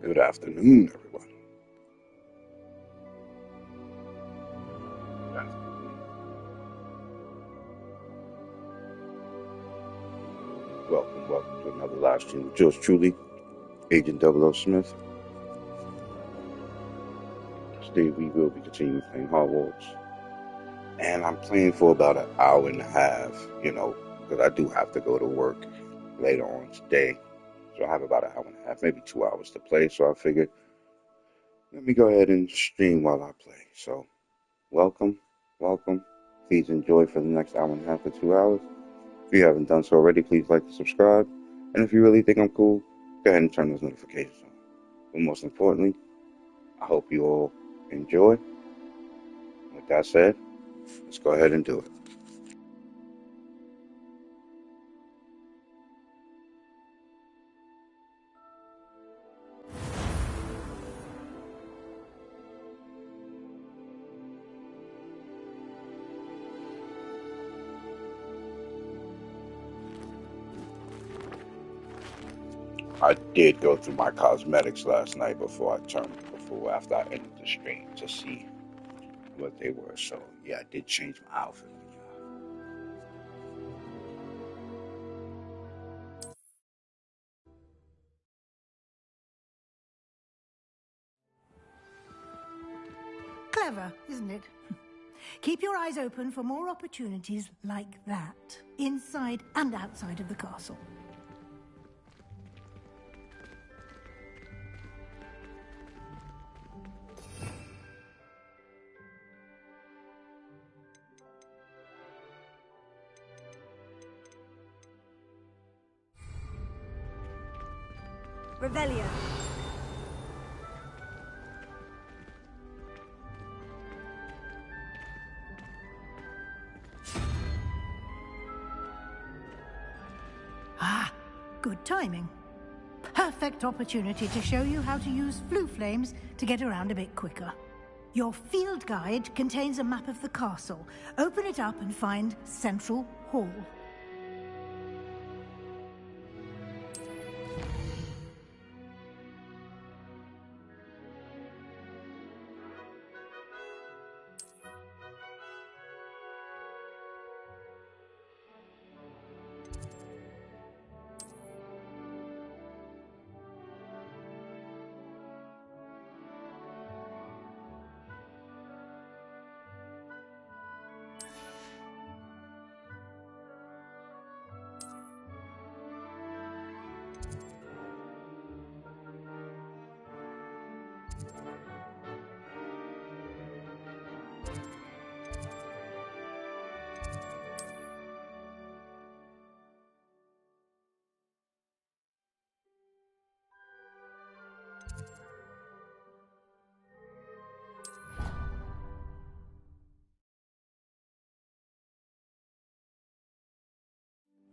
Good afternoon, everyone. Good afternoon. Welcome to another live stream with yours truly, Agent 00 Smith. Today we will be continuing playing Hogwarts. And I'm playing for about an hour and a half, because I do have to go to work later on today. So I have about an hour and a half, maybe 2 hours to play. So I figured, let me go ahead and stream while I play. So welcome. Please enjoy for the next hour and a half or 2 hours. If you haven't done so already, please like and subscribe. And if you really think I'm cool, go ahead and turn those notifications on. But most importantly, I hope you all enjoy. With that said, let's go ahead and do it. I did go through my cosmetics last night after I ended the stream to see what they were. So yeah, I did change my outfit. Clever, isn't it? Keep your eyes open for more opportunities like that, inside and outside of the castle. Revelio. Ah, good timing. Perfect opportunity to show you how to use flue flames to get around a bit quicker. Your field guide contains a map of the castle. Open it up and find Central Hall.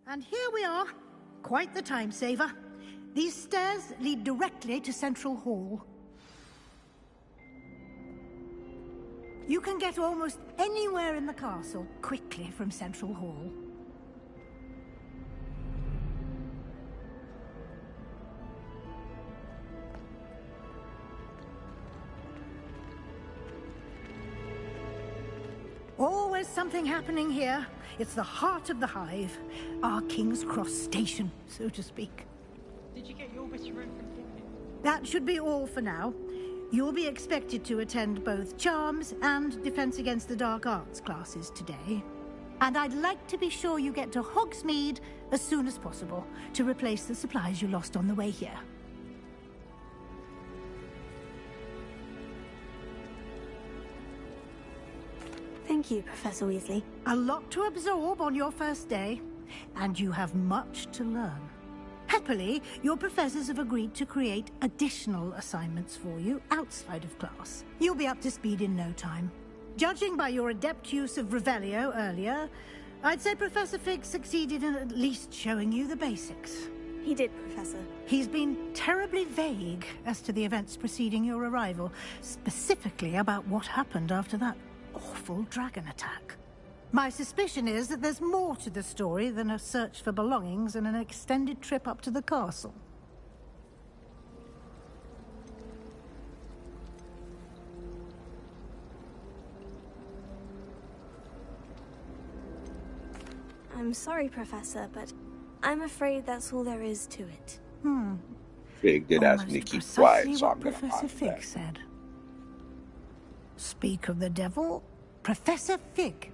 And here we are. Quite the time saver. These stairs lead directly to Central Hall. You can get almost anywhere in the castle quickly from Central Hall. Always something happening here. It's the heart of the hive. Our King's Cross station, so to speak. Did you get your bit of room from Pippin? That should be all for now. You'll be expected to attend both Charms and Defense Against the Dark Arts classes today. And I'd like to be sure you get to Hogsmeade as soon as possible to replace the supplies you lost on the way here. Thank you, Professor Weasley. A lot to absorb on your first day, and you have much to learn. Happily, your professors have agreed to create additional assignments for you outside of class. You'll be up to speed in no time. Judging by your adept use of Revelio earlier, I'd say Professor Fig succeeded in at least showing you the basics. He did, Professor. He's been terribly vague as to the events preceding your arrival, specifically about what happened after that awful dragon attack. My suspicion is that there's more to the story than a search for belongings and an extended trip up to the castle. I'm sorry, Professor, but I'm afraid that's all there is to it. Fig did ask me to Almost keep precisely quiet, so what I'm going to Professor honor Fig that. said. Speak of the devil, Professor Fig.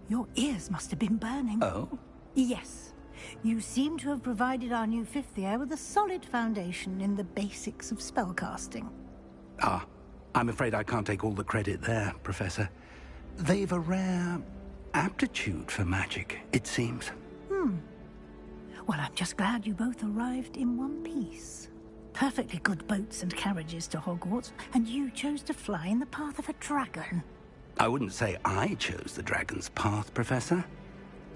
Your ears must have been burning. Oh? Yes. You seem to have provided our new fifth year with a solid foundation in the basics of spellcasting. Ah, I'm afraid I can't take all the credit there, Professor. They've a rare aptitude for magic, it seems. Well, I'm just glad you both arrived in one piece. Perfectly good boats and carriages to Hogwarts, and you chose to fly in the path of a dragon. I wouldn't say I chose the dragon's path, Professor.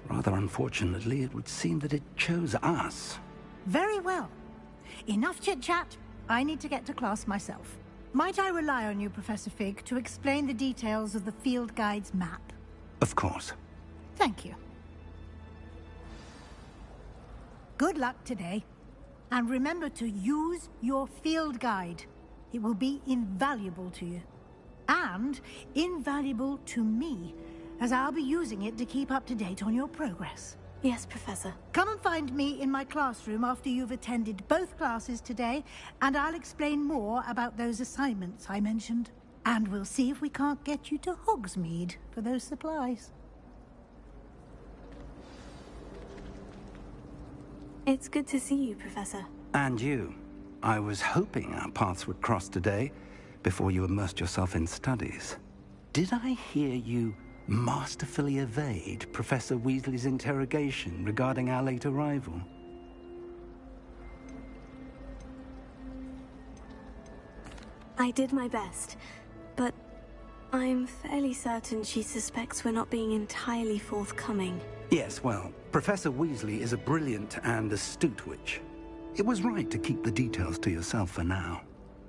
Rather unfortunately, it would seem that it chose us. Very well. Enough chit-chat. I need to get to class myself. Might I rely on you, Professor Fig, to explain the details of the field guide's map? Of course. Thank you. Good luck today. And remember to use your field guide. It will be invaluable to you. And invaluable to me, as I'll be using it to keep up to date on your progress. Yes, Professor. Come and find me in my classroom after you've attended both classes today, and I'll explain more about those assignments I mentioned. And we'll see if we can't get you to Hogsmeade for those supplies. It's good to see you, Professor. And you. I was hoping our paths would cross today, before you immersed yourself in studies. Did I hear you masterfully evade Professor Weasley's interrogation regarding our late arrival? I did my best, but I'm fairly certain she suspects we're not being entirely forthcoming. Yes, well, Professor Weasley is a brilliant and astute witch. It was right to keep the details to yourself for now.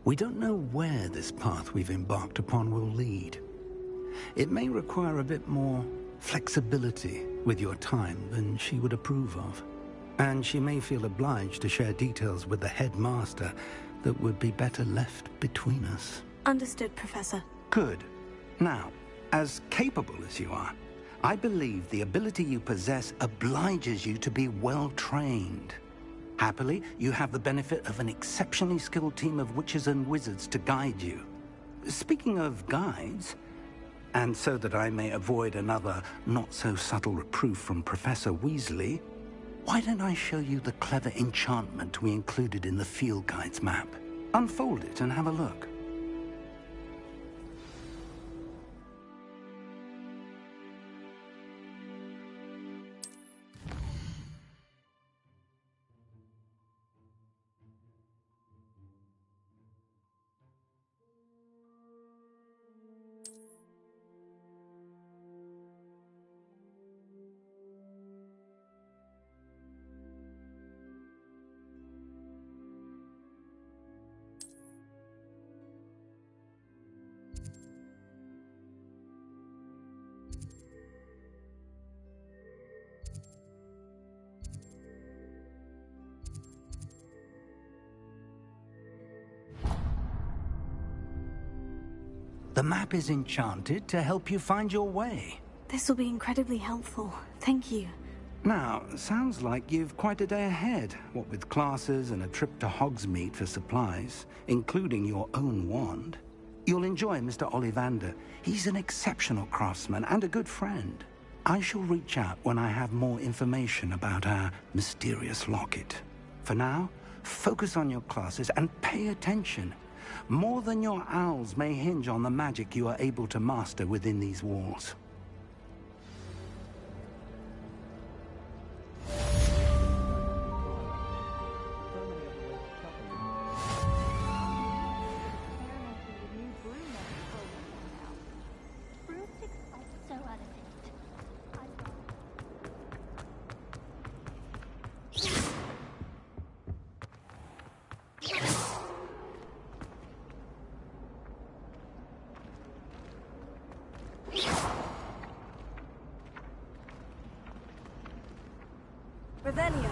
We don't know where this path we've embarked upon will lead. It may require a bit more flexibility with your time than she would approve of. And she may feel obliged to share details with the headmaster that would be better left between us. Understood, Professor. Good. Now, as capable as you are, I believe the ability you possess obliges you to be well trained. Happily, you have the benefit of an exceptionally skilled team of witches and wizards to guide you. Speaking of guides, and so that I may avoid another not-so-subtle reproof from Professor Weasley, why don't I show you the clever enchantment we included in the field guide's map? Unfold it and have a look. The map is enchanted to help you find your way. This will be incredibly helpful. Thank you. Now, sounds like you've quite a day ahead, what with classes and a trip to Hogsmeade for supplies, including your own wand. You'll enjoy Mr. Ollivander. He's an exceptional craftsman and a good friend. I shall reach out when I have more information about our mysterious locket. For now, focus on your classes and pay attention. More than your owls may hinge on the magic you are able to master within these walls. Revelio.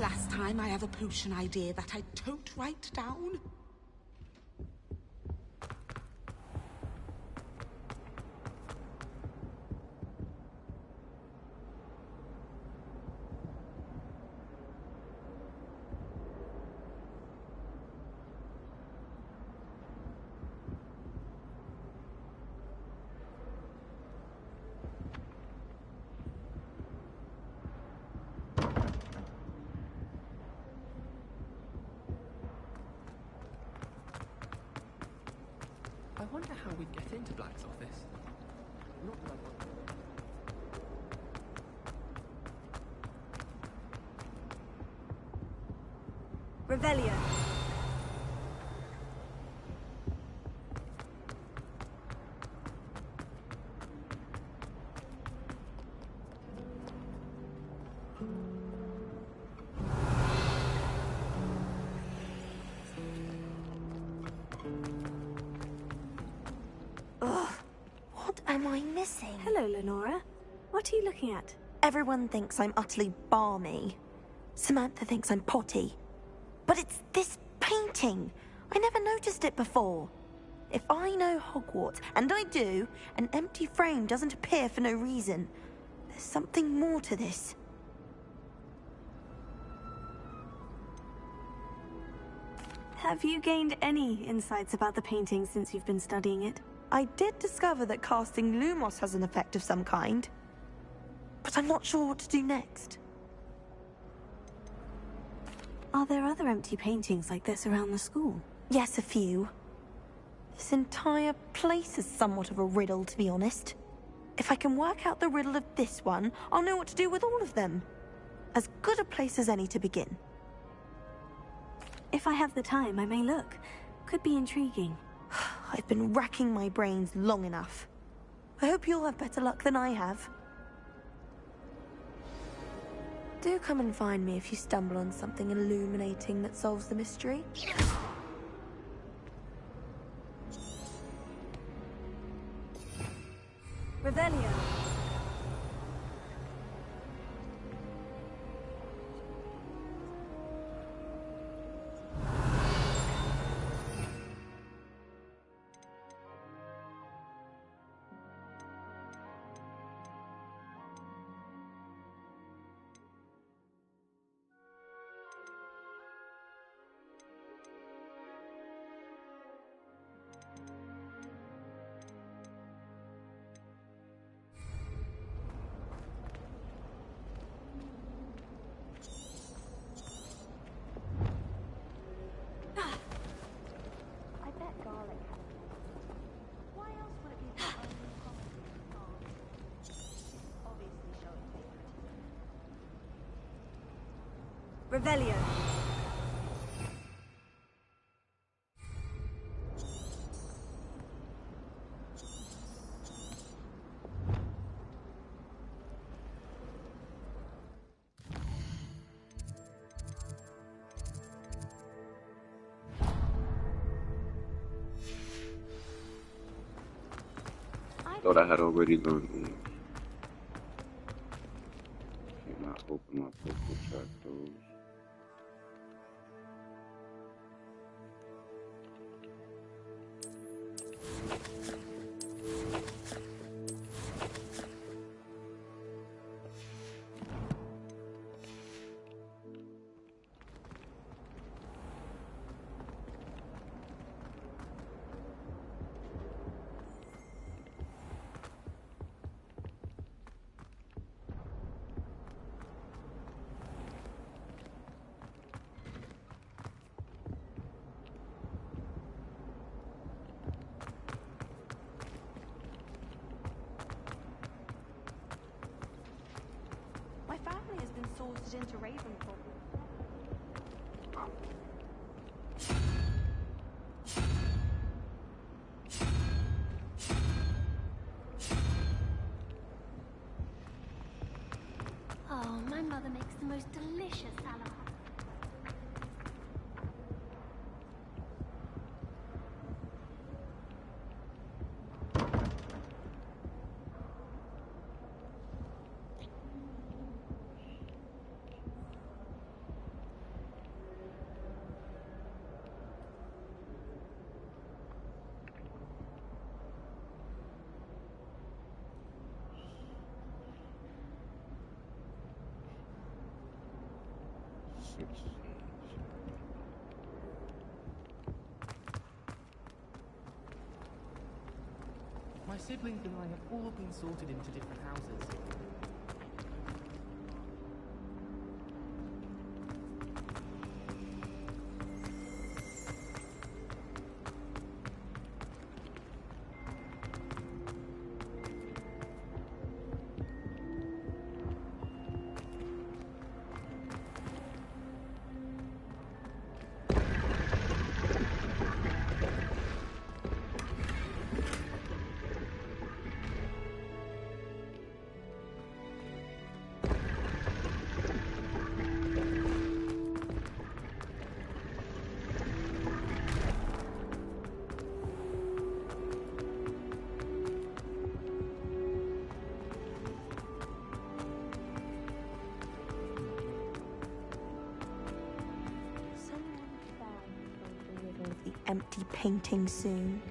last time I have a potion idea that I don't write down? I wonder how we'd get into Black's office. Not that I want. Revelio. What am I missing? Hello, Lenora. What are you looking at? Everyone thinks I'm utterly balmy. Samantha thinks I'm potty. But it's this painting. I never noticed it before. If I know Hogwarts, and I do, an empty frame doesn't appear for no reason. There's something more to this. Have you gained any insights about the painting since you've been studying it? I did discover that casting Lumos has an effect of some kind. But I'm not sure what to do next. Are there other empty paintings like this around the school? Yes, a few. This entire place is somewhat of a riddle, to be honest. If I can work out the riddle of this one, I'll know what to do with all of them. As good a place as any to begin. If I have the time, I may look. Could be intriguing. I've been racking my brains long enough. I hope you'll have better luck than I have. Do come and find me if you stumble on something illuminating that solves the mystery. Revelio. Revelio. Thought I had already learned these. Cannot open my book to track those. My family has been sorted into Ravenclaw. Oh, my mother makes the most delicious salad. Let's see. My siblings and I have all been sorted into different houses. The empty painting soon.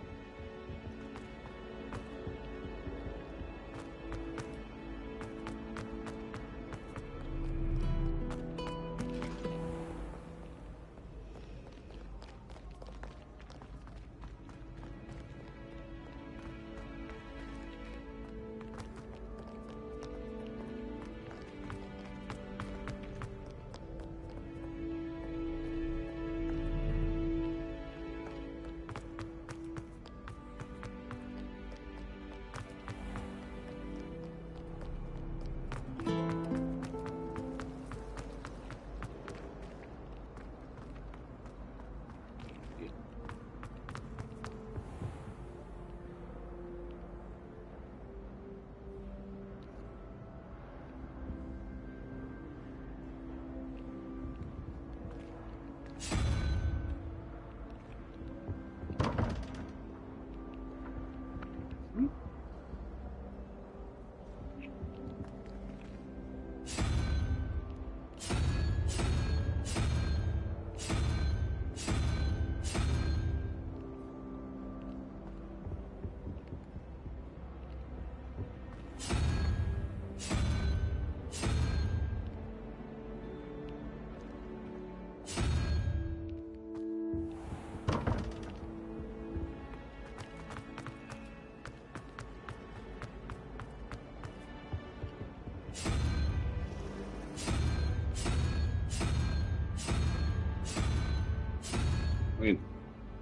I mean,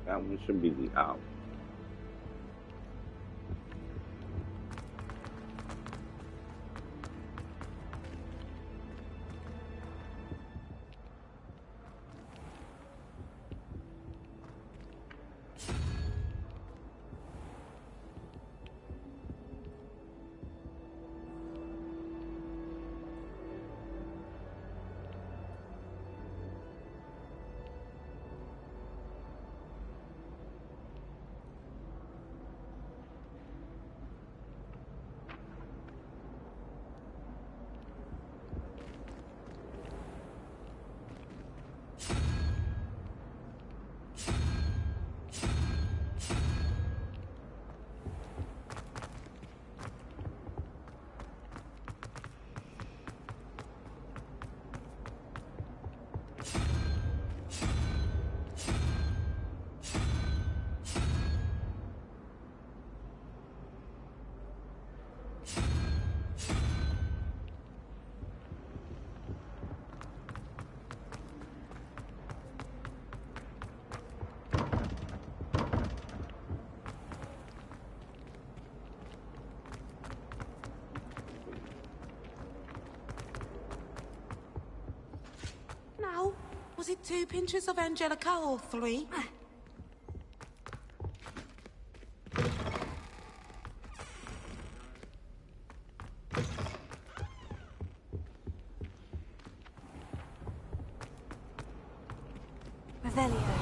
that one should be the owl. Now, was it 2 pinches of Angelica or 3? Revelio.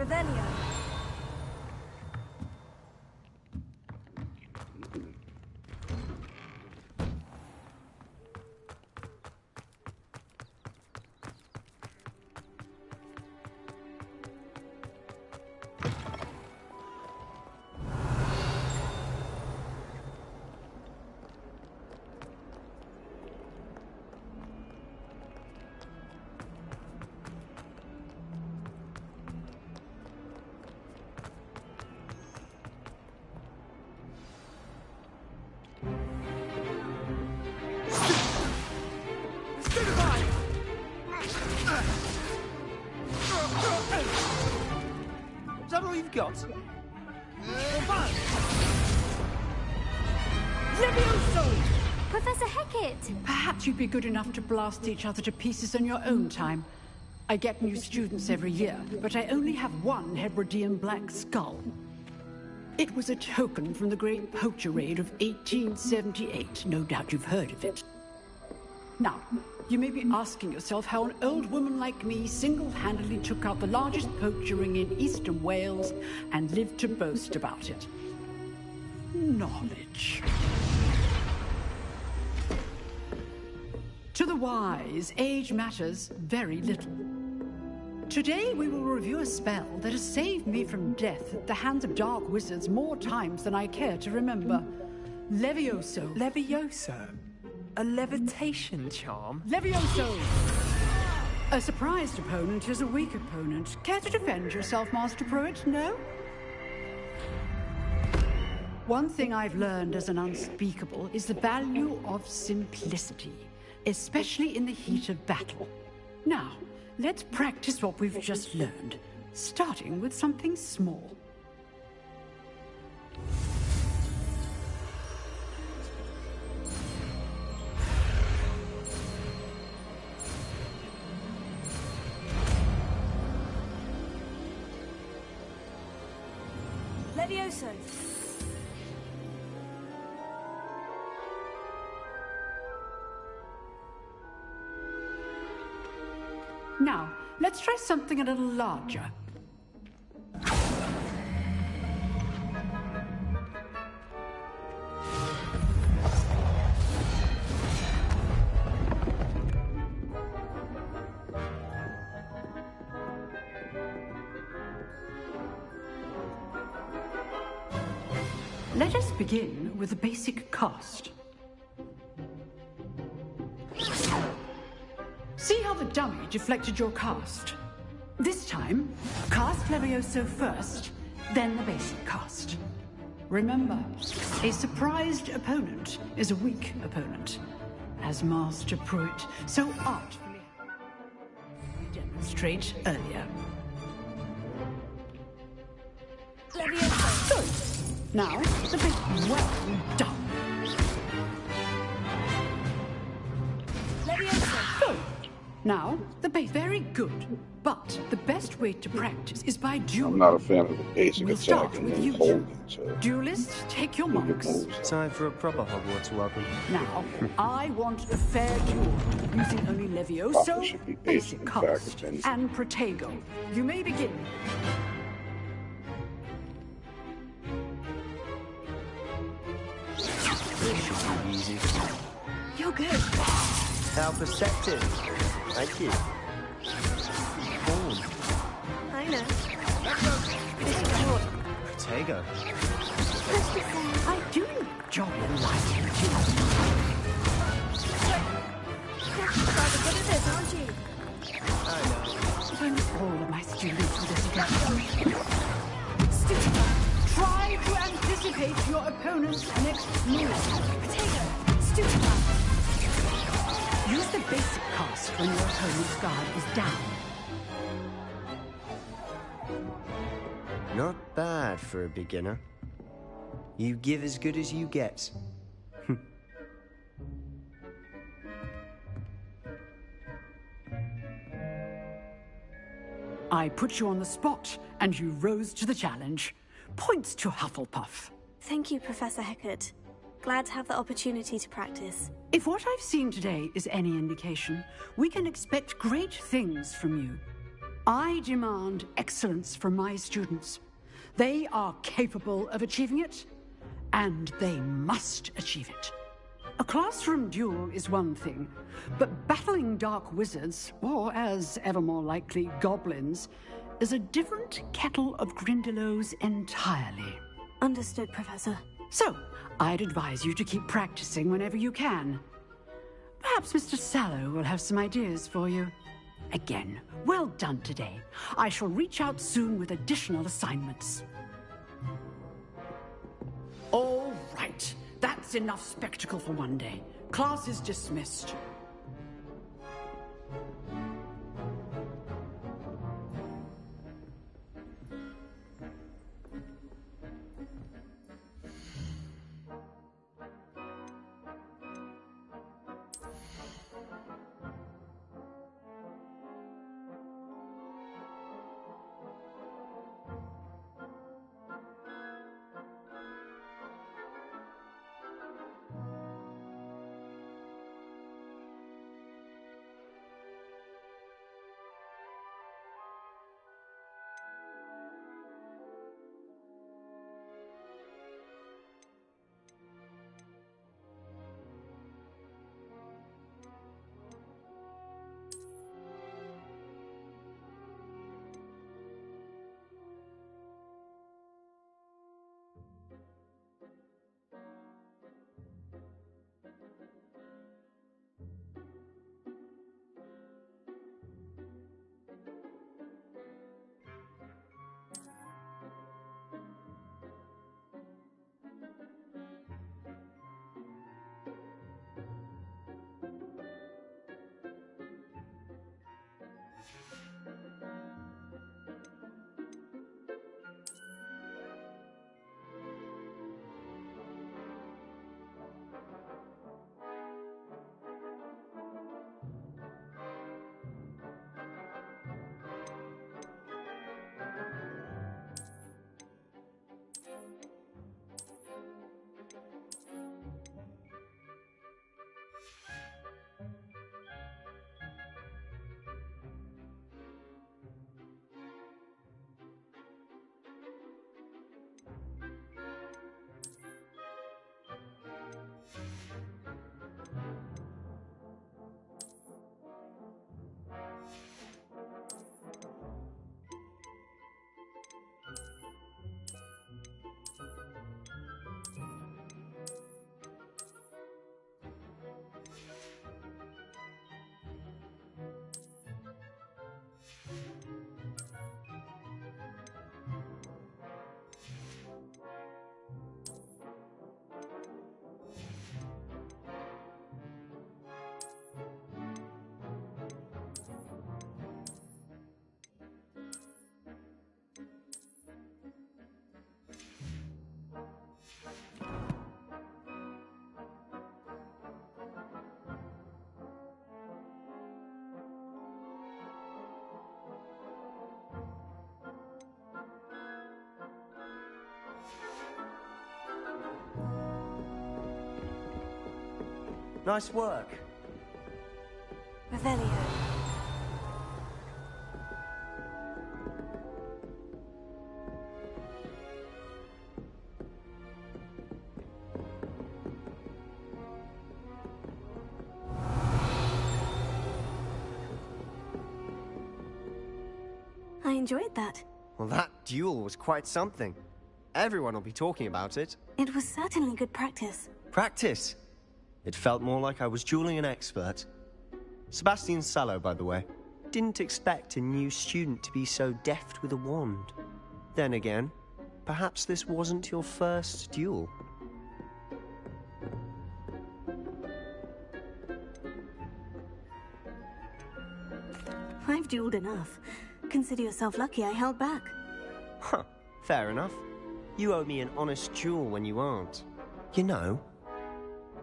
Revelio. Is that all you've got? Levioso! Professor Hecat! Perhaps you'd be good enough to blast each other to pieces in your own time. I get new students every year, but I only have one Hebridean black skull. It was a token from the Great Poacher Raid of 1878. No doubt you've heard of it. Now, you may be asking yourself how an old woman like me single-handedly took out the largest poacher ring in eastern Wales and lived to boast about it. Knowledge. To the wise, age matters very little. Today we will review a spell that has saved me from death at the hands of dark wizards more times than I care to remember. Levioso. Levioso? A levitation charm? Levioso! A surprised opponent is a weak opponent. Care to defend yourself, Master Pruitt? No? One thing I've learned as an unspeakable is the value of simplicity, especially in the heat of battle. Now, let's practice what we've just learned, starting with something small. Levioso. Now, let's try something a little larger. Let us begin with the basic cast. See how the dummy deflected your cast? This time, cast Levioso first, then the basic cast. Remember, a surprised opponent is a weak opponent, as Master Pruitt so artfully demonstrate earlier. Levioso. Good. Now, the big well done. Levioso. Good. Now, the base. Very good. But the best way to practice is by dueling. I'm not a fan of the basic We'll attack start and with then you holding two. to Duelists, take your do your marks. moves. Time for a proper Hogwarts welcome. Now, I want a fair duel, using only Probably Levioso, should be basic basic attack cast, and and Protego. You may begin. This should be easy. You're good. How perceptive. Thank you. Boom. I know. Protego. I do enjoy lying to you. Rather good at this, aren't you? I know. If only all of my students were this again. Stupid. Try to anticipate your opponent's next move. Potato. Stupid. Use the basic cast when your opponent's guard is down. Not bad for a beginner. You give as good as you get. I put you on the spot, and you rose to the challenge. Points to Hufflepuff. Thank you, Professor Hecat. Glad to have the opportunity to practice. If what I've seen today is any indication, we can expect great things from you. I demand excellence from my students. They are capable of achieving it, and they must achieve it. A classroom duel is one thing, but battling dark wizards, or as ever more likely, goblins, is a different kettle of grindylows entirely. Understood, Professor. So, I'd advise you to keep practicing whenever you can. Perhaps Mr. Sallow will have some ideas for you. Again, well done today. I shall reach out soon with additional assignments. All right. That's enough spectacle for one day. Class is dismissed. Nice work. Revelio. I enjoyed that. Well, that duel was quite something. Everyone will be talking about it. It was certainly good practice. Practice? It felt more like I was dueling an expert. Sebastian Sallow, by the way. Didn't expect a new student to be so deft with a wand. Then again, perhaps this wasn't your first duel. I've dueled enough. Consider yourself lucky I held back. Huh, fair enough. You owe me an honest duel when you aren't. You know,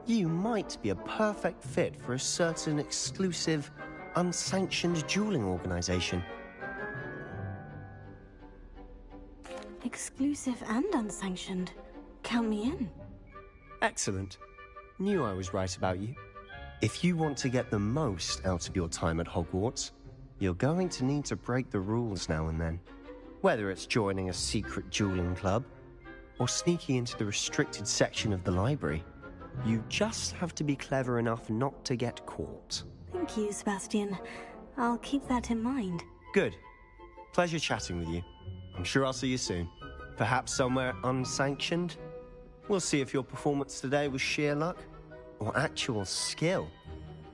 you might be a perfect fit for a certain exclusive, unsanctioned dueling organization. Exclusive and unsanctioned. Count me in. Excellent. Knew I was right about you. If you want to get the most out of your time at Hogwarts, You're going to need to break the rules now and then. Whether it's joining a secret dueling club, or sneaking into the restricted section of the library. You just have to be clever enough not to get caught. Thank you, Sebastian. I'll keep that in mind. Good. Pleasure chatting with you. I'm sure I'll see you soon. Perhaps somewhere unsanctioned? We'll see if your performance today was sheer luck or actual skill.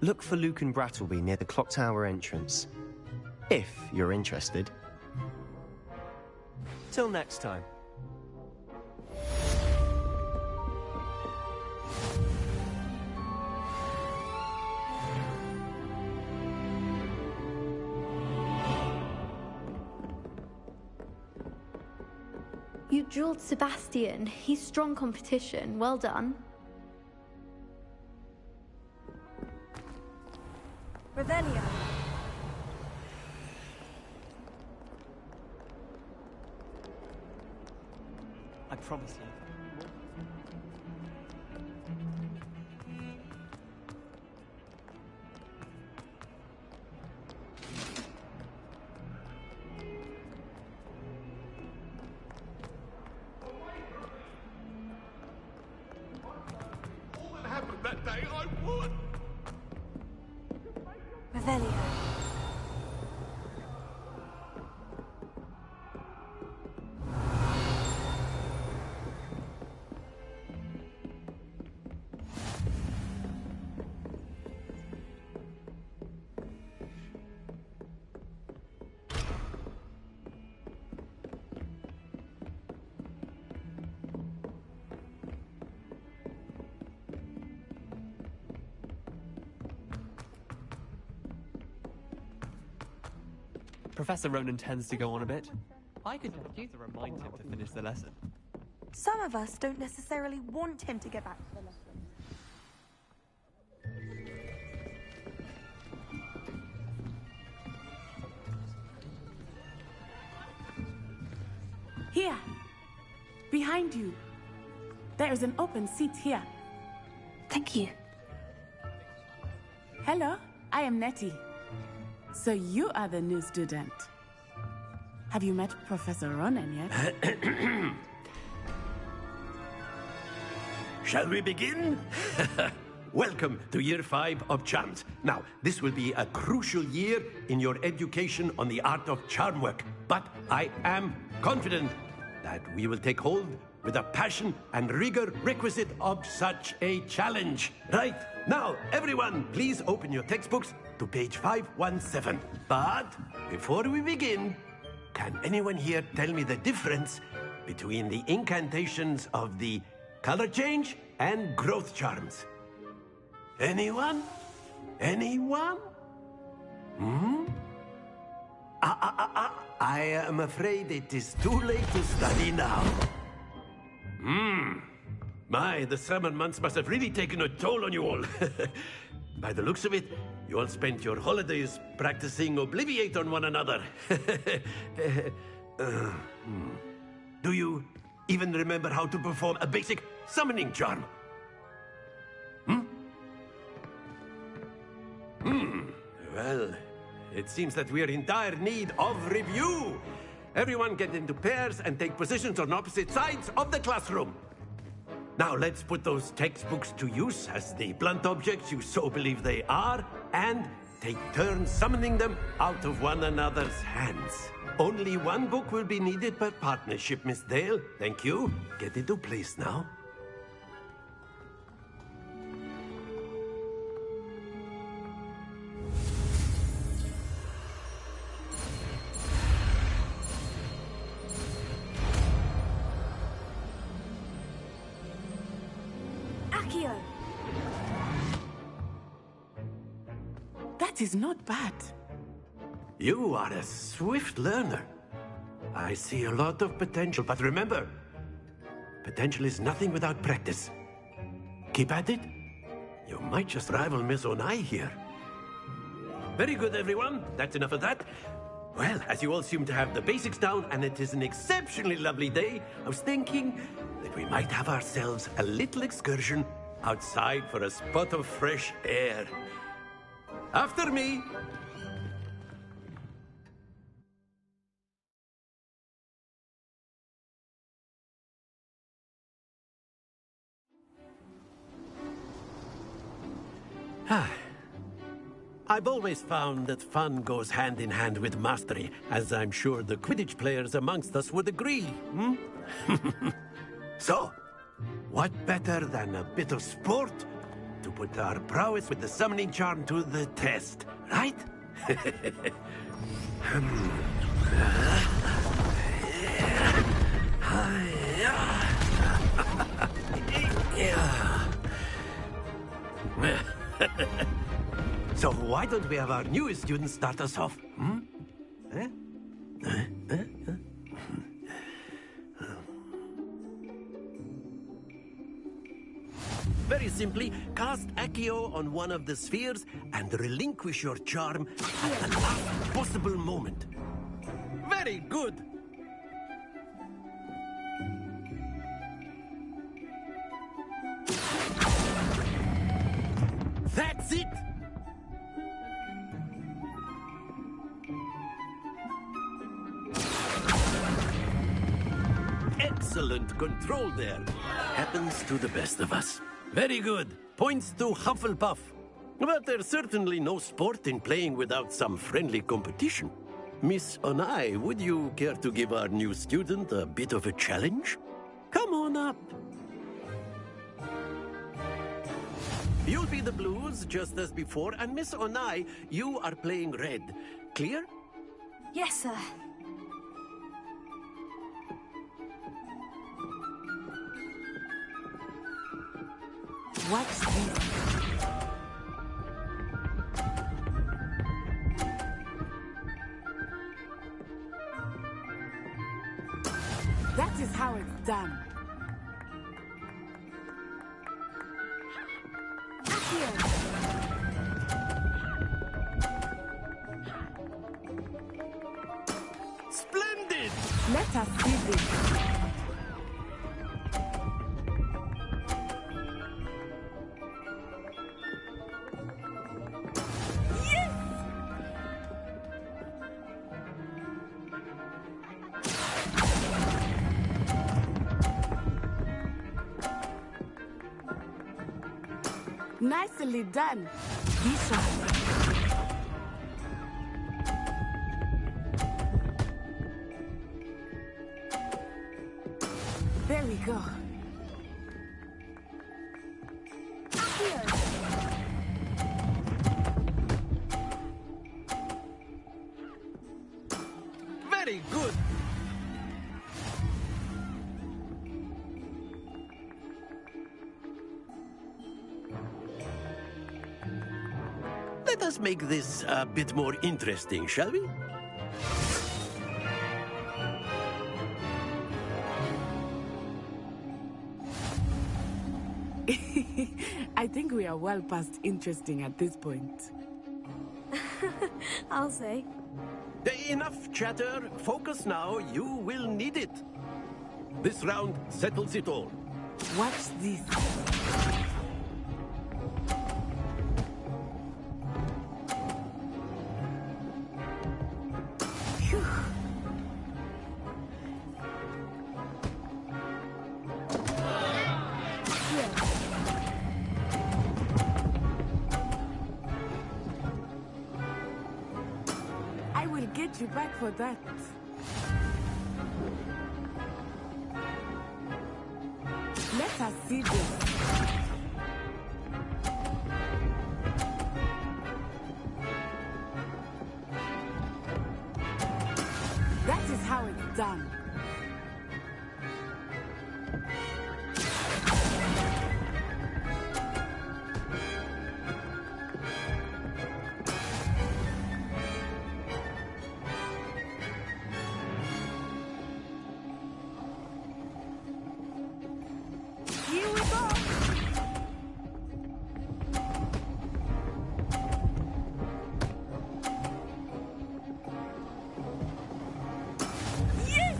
Look for Luke and Brattleby near the clock tower entrance. If you're interested. Till next time. You dueled Sebastian. He's strong competition. Well done. Revelio. I promise you. That day I would. Revelio. Professor Ronan tends to go on a bit. I could use to remind him to finish the lesson. Some of us don't necessarily want him to get back to the lesson. Here! Behind you! There is an open seat here. Thank you. Hello, I am Nettie. So you are the new student. Have you met Professor Ronan yet? Shall we begin? Welcome to Year 5 of Charms. Now, this will be a crucial year in your education on the art of charm work, but I am confident that we will take hold with the passion and rigor requisite of such a challenge. Right, now, everyone, please open your textbooks to page 517. But before we begin, can anyone here tell me the difference between the incantations of the color change and growth charms? Anyone? Anyone? I am afraid it is too late to study now. My, the summer months must have really taken a toll on you all. By the looks of it, you all spent your holidays practicing Obliviate on one another. Do you even remember how to perform a basic summoning charm? Well, it seems that we are in dire need of review. Everyone get into pairs and take positions on opposite sides of the classroom. Now let's put those textbooks to use as the blunt objects you so believe they are, and take turns summoning them out of one another's hands. Only one book will be needed per partnership, Miss Dale. Thank you. Get into place now. That is not bad. You are a swift learner. I see a lot of potential, but remember, potential is nothing without practice. Keep at it. You might just rival Miss Onai here. Very good, everyone. That's enough of that. Well, as you all seem to have the basics down, and it is an exceptionally lovely day, I was thinking that we might have ourselves a little excursion outside for a spot of fresh air. After me. I've always found that fun goes hand in hand with mastery, as I'm sure the Quidditch players amongst us would agree, hmm? So, what better than a bit of sport to put our prowess with the summoning charm to the test, right? So why don't we have our newest student start us off? Hmm? Very simply, cast Accio on one of the spheres and relinquish your charm at the last possible moment. Very good! That's it! Excellent control there. Happens to the best of us. Very good. Points to Hufflepuff. But there's certainly no sport in playing without some friendly competition. Miss Onai, would you care to give our new student a bit of a challenge? Come on up. You'll be the blues, just as before, and Miss Onai, you are playing red. Clear? Yes, sir. What's this? That is how it's done. Splendid! Let us see this. Nicely done. Be sharp. There we go. Very good. Let us make this a bit more interesting, shall we? I think we are well past interesting at this point. I'll say. Enough chatter. Focus now. You will need it. This round settles it all. Watch this. I will get you back for that. Let us see this. That is how it's done. Here we go. Yes!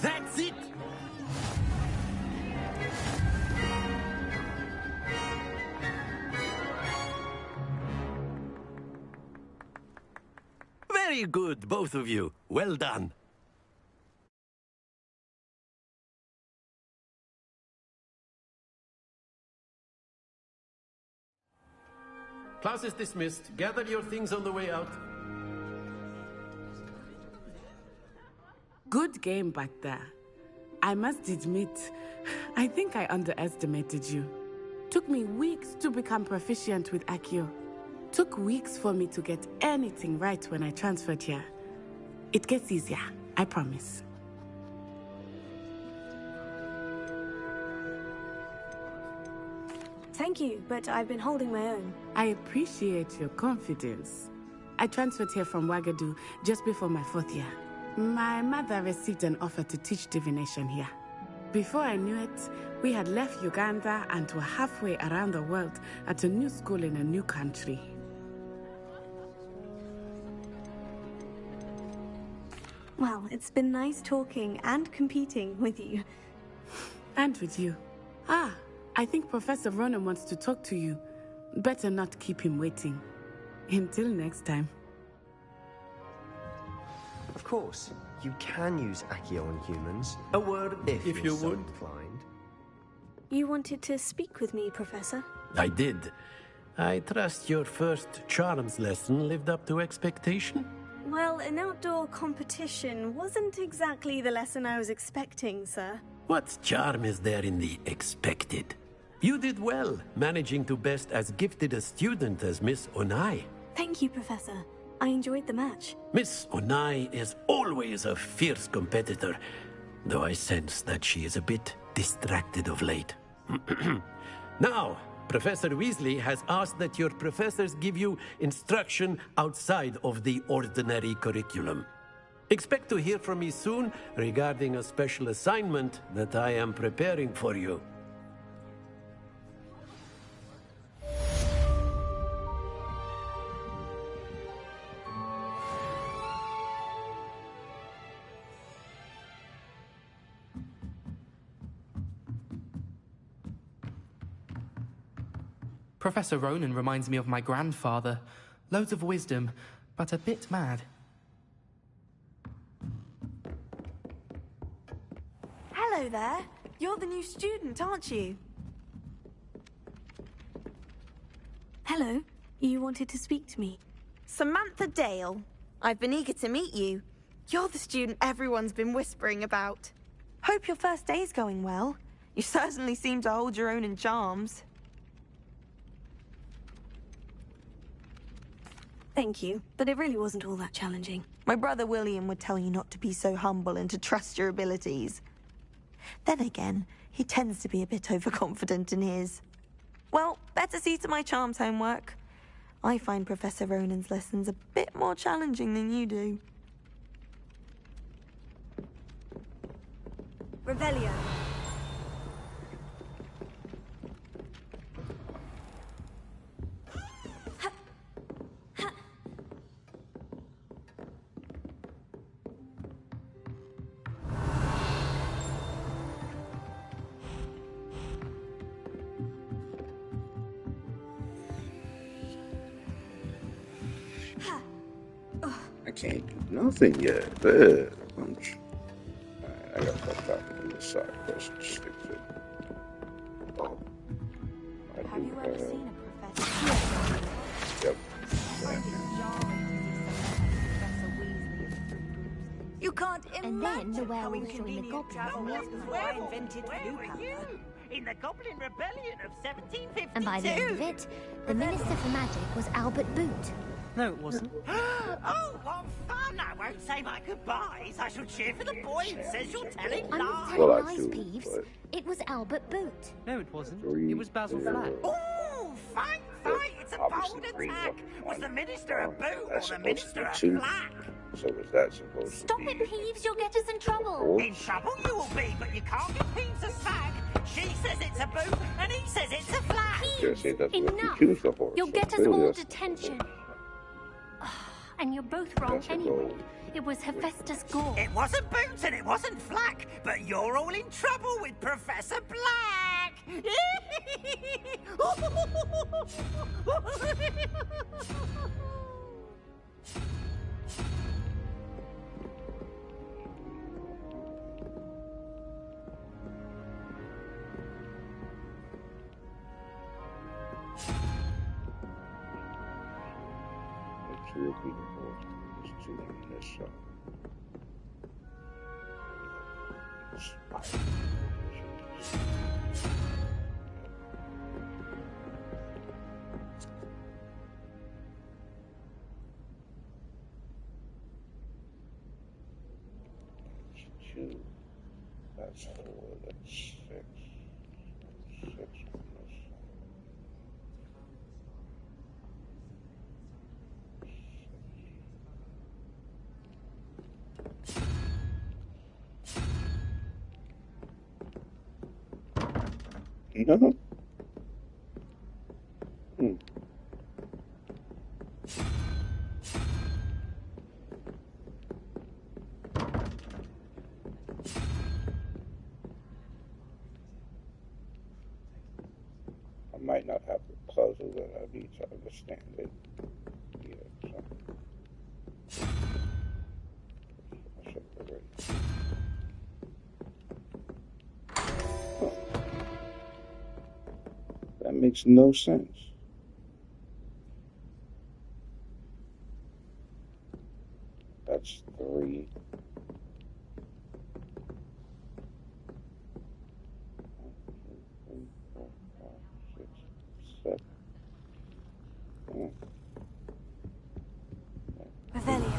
That's it! Very good, both of you. Well done. Class is dismissed. Gather your things on the way out. Good game back there. I must admit, I think I underestimated you. Took me weeks to become proficient with Accio. Took weeks for me to get anything right when I transferred here. It gets easier, I promise. Thank you, but I've been holding my own. I appreciate your confidence. I transferred here from Wagadu just before my 4th year. My mother received an offer to teach divination here. Before I knew it, we had left Uganda and were halfway around the world at a new school in a new country. Well, it's been nice talking and competing with you. And with you. I think Professor Ronan wants to talk to you. Better not keep him waiting. Until next time. Of course, you can use Accio on humans. A word if you you're so would. inclined. You wanted to speak with me, Professor? I did. I trust your first charms lesson lived up to expectation? Well, an outdoor competition wasn't exactly the lesson I was expecting, sir. What charm is there in the expected? You did well, managing to best as gifted a student as Miss Onai. Thank you, Professor. I enjoyed the match. Miss Onai is always a fierce competitor, though I sense that she is a bit distracted of late. Now, Professor Weasley has asked that your professors give you instruction outside of the ordinary curriculum. Expect to hear from me soon regarding a special assignment that I am preparing for you. Professor Ronan reminds me of my grandfather. Loads of wisdom, but a bit mad. Hello there. You're the new student, aren't you? Hello. You wanted to speak to me? Samantha Dale. I've been eager to meet you. You're the student everyone's been whispering about. Hope your first day's going well. You certainly seem to hold your own in charms. Thank you, but it really wasn't all that challenging. My brother William would tell you not to be so humble and to trust your abilities. Then again, he tends to be a bit overconfident in his. Well, better see to my charms homework. I find Professor Ronan's lessons a bit more challenging than you do. Revelio. I can't do nothing yet. Alright, I got fucked up to do a side quest to stick to. Oh. Have you ever seen a professor? Yep. You can't And then the werewolves joined the goblins in the aftermath. I invented Where were you? In the Goblin Rebellion of 1752. And by the end of it, the Minister for Magic was Albert Boot. No, it wasn't. Oh, what fun! I won't say my goodbyes. I shall cheer for the boy who says you're telling I'm not lies. telling Well, I lies, do, Peeves. but- It was Albert Boot. No, it wasn't. Three, It was Basil zero. Flack. Oh, fight! It's a Obviously, bold three attack. wasn't Was the one. Minister a boot or That's the supposed Minister to a be two. flack? So was that supposed Stop to be? it, Peeves. You'll get us in trouble. Four? In trouble you will be, but you can't give Peeves a sack. She says it's a boot, and he says it's a flack. Just say that's what you Enough. choose the horse. You'll So get us clearly all that's- detention. And you're both wrong That's a anyway. goal. It was Hephaestus Gore. It wasn't boot and it wasn't flack, but you're all in trouble with Professor Black. 2 or 3 before. There's 2 on this side. That's 2. That's 4. That's 6. 6 on this side. No. I might not have the puzzle that I need to understand it. Yeah, so I should have already. Huh. That makes no sense. That's 3. 1, 2, 3, 4, 5, 6, 7. Revelio.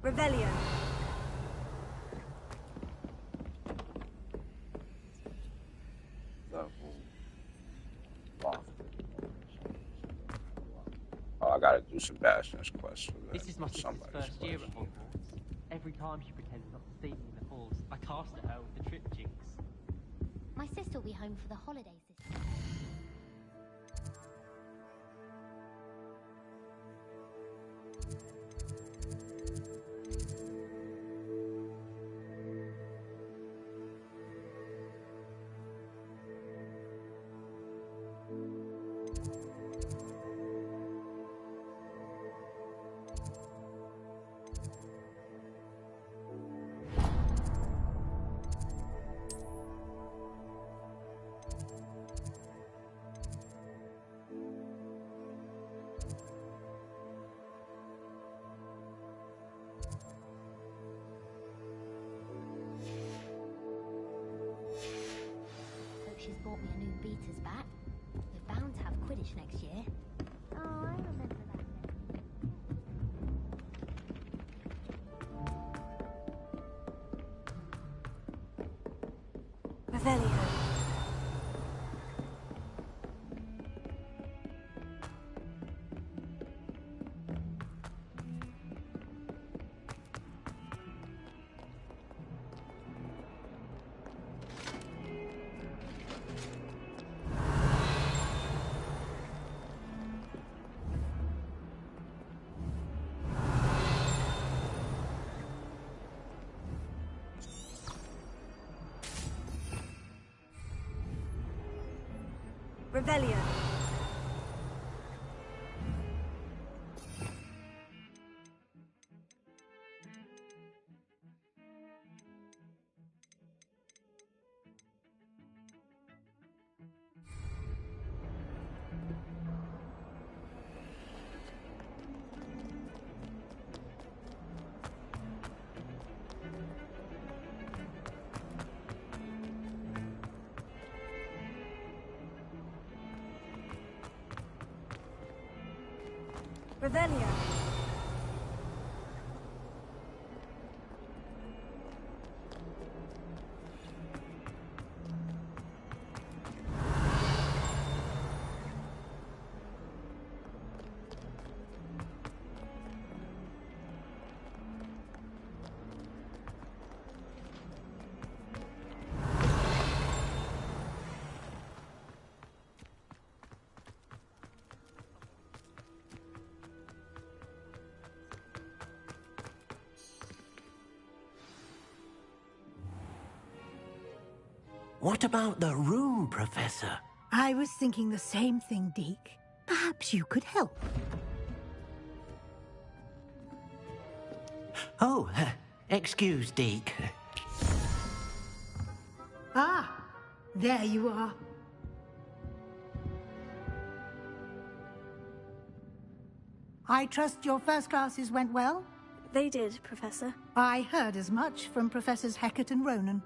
Revelio. Oh, I gotta do Sebastian's quest for that. This is my sister's Somebody's first year quest. at Hogwarts. Every time she pretends not to see me in the halls, I cast at her with the trip jinx. My sister will be home for the holidays this year. she's bought me a new beater's bat. We're bound to have Quidditch next year. Oh, I remember that. Revelio. Revelio. Revelio. What about the room, Professor? I was thinking the same thing, Deke. Perhaps you could help. Oh, excuse, Deke. Ah, there you are. I trust your first classes went well? They did, Professor. I heard as much from Professors Hecat and Ronan.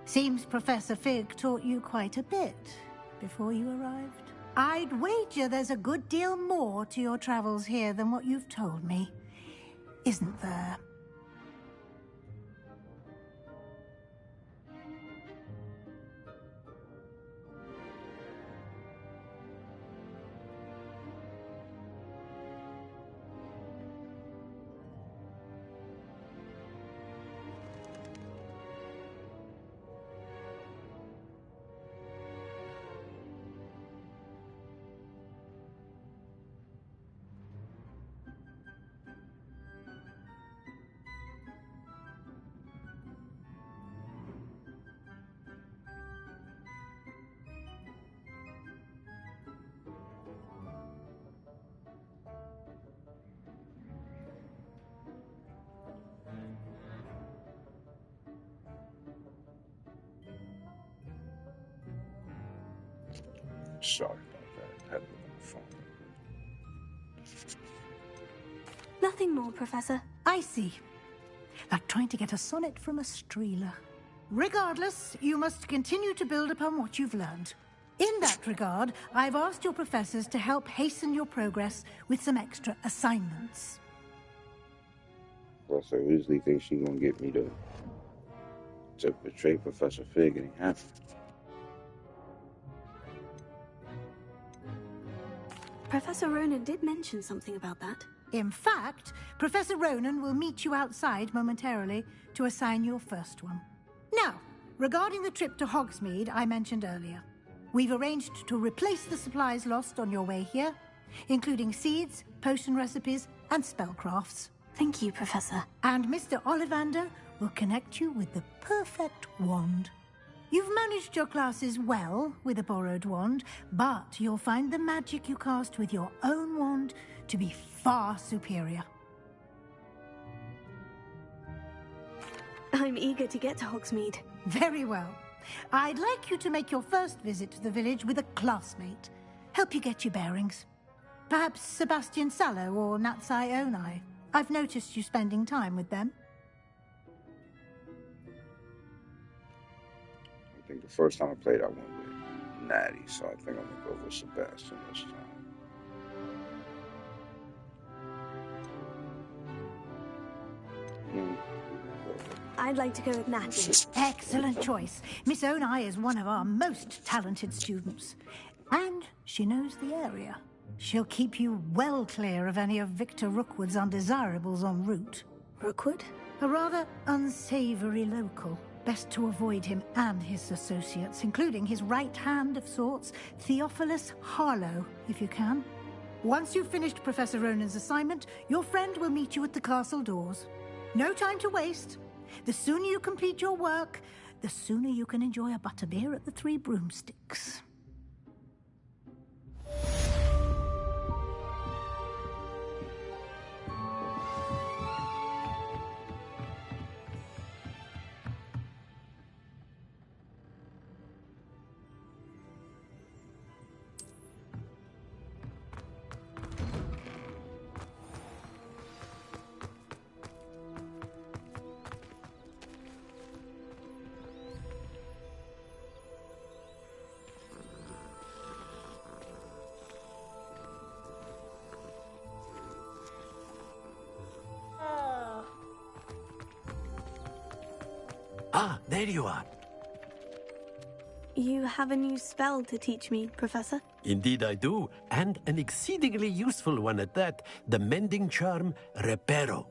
Seems Professor Fig taught you quite a bit before you arrived. I'd wager there's a good deal more to your travels here than what you've told me. Isn't there? Sorry about that. Had to look on the phone. Nothing more, Professor. I see. Like trying to get a sonnet from a streeler. Regardless, you must continue to build upon what you've learned. In that regard, I've asked your professors to help hasten your progress with some extra assignments. Professor Weasley thinks she's gonna get me to betray Professor Fig, and he has. Professor Ronan did mention something about that. In fact, Professor Ronan will meet you outside momentarily to assign your first one. Now, regarding the trip to Hogsmeade I mentioned earlier, we've arranged to replace the supplies lost on your way here, including seeds, potion recipes, and spellcrafts. Thank you, Professor. And Mr. Ollivander will connect you with the perfect wand. You've managed your classes well with a borrowed wand, but you'll find the magic you cast with your own wand to be far superior. I'm eager to get to Hogsmeade. Very well. I'd like you to make your first visit to the village with a classmate. Help you get your bearings. Perhaps Sebastian Sallow or Natsai Onai. I've noticed you spending time with them. I think the first time I played, I went with Natty, so I think I'm gonna go with Sebastian this time. I'd like to go with Natty. Excellent choice. Miss Onai is one of our most talented students. And she knows the area. She'll keep you well clear of any of Victor Rookwood's undesirables en route. Rookwood? A rather unsavory local. Best to avoid him and his associates, including his right hand of sorts, Theophilus Harlow, if you can. Once you've finished Professor Ronan's assignment, your friend will meet you at the castle doors. No time to waste. The sooner you complete your work, the sooner you can enjoy a butterbeer at the Three Broomsticks. Ah, there you are. You have a new spell to teach me, Professor? Indeed I do, and an exceedingly useful one at that. The mending charm, Reparo.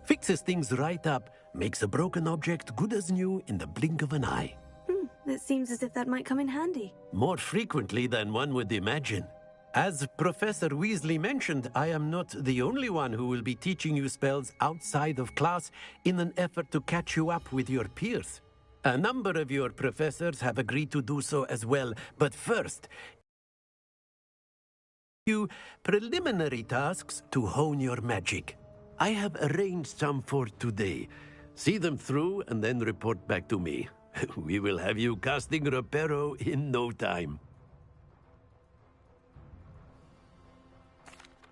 Fixes things right up, makes a broken object good as new in the blink of an eye. It seems as if that might come in handy. More frequently than one would imagine. As Professor Weasley mentioned, I am not the only one who will be teaching you spells outside of class in an effort to catch you up with your peers. A number of your professors have agreed to do so as well, but first, you preliminary tasks to hone your magic. I have arranged some for today. See them through and then report back to me. We will have you casting Reparo in no time.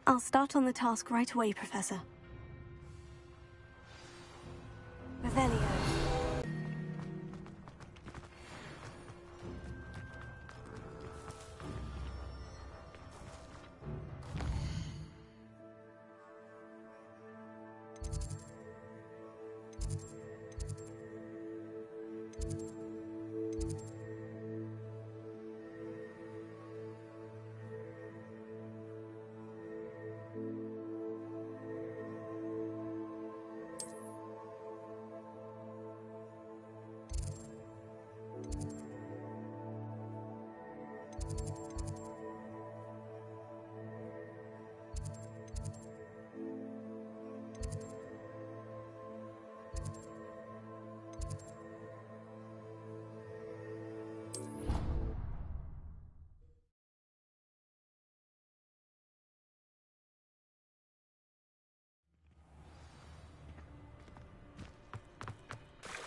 I'll start on the task right away, Professor. Revelio.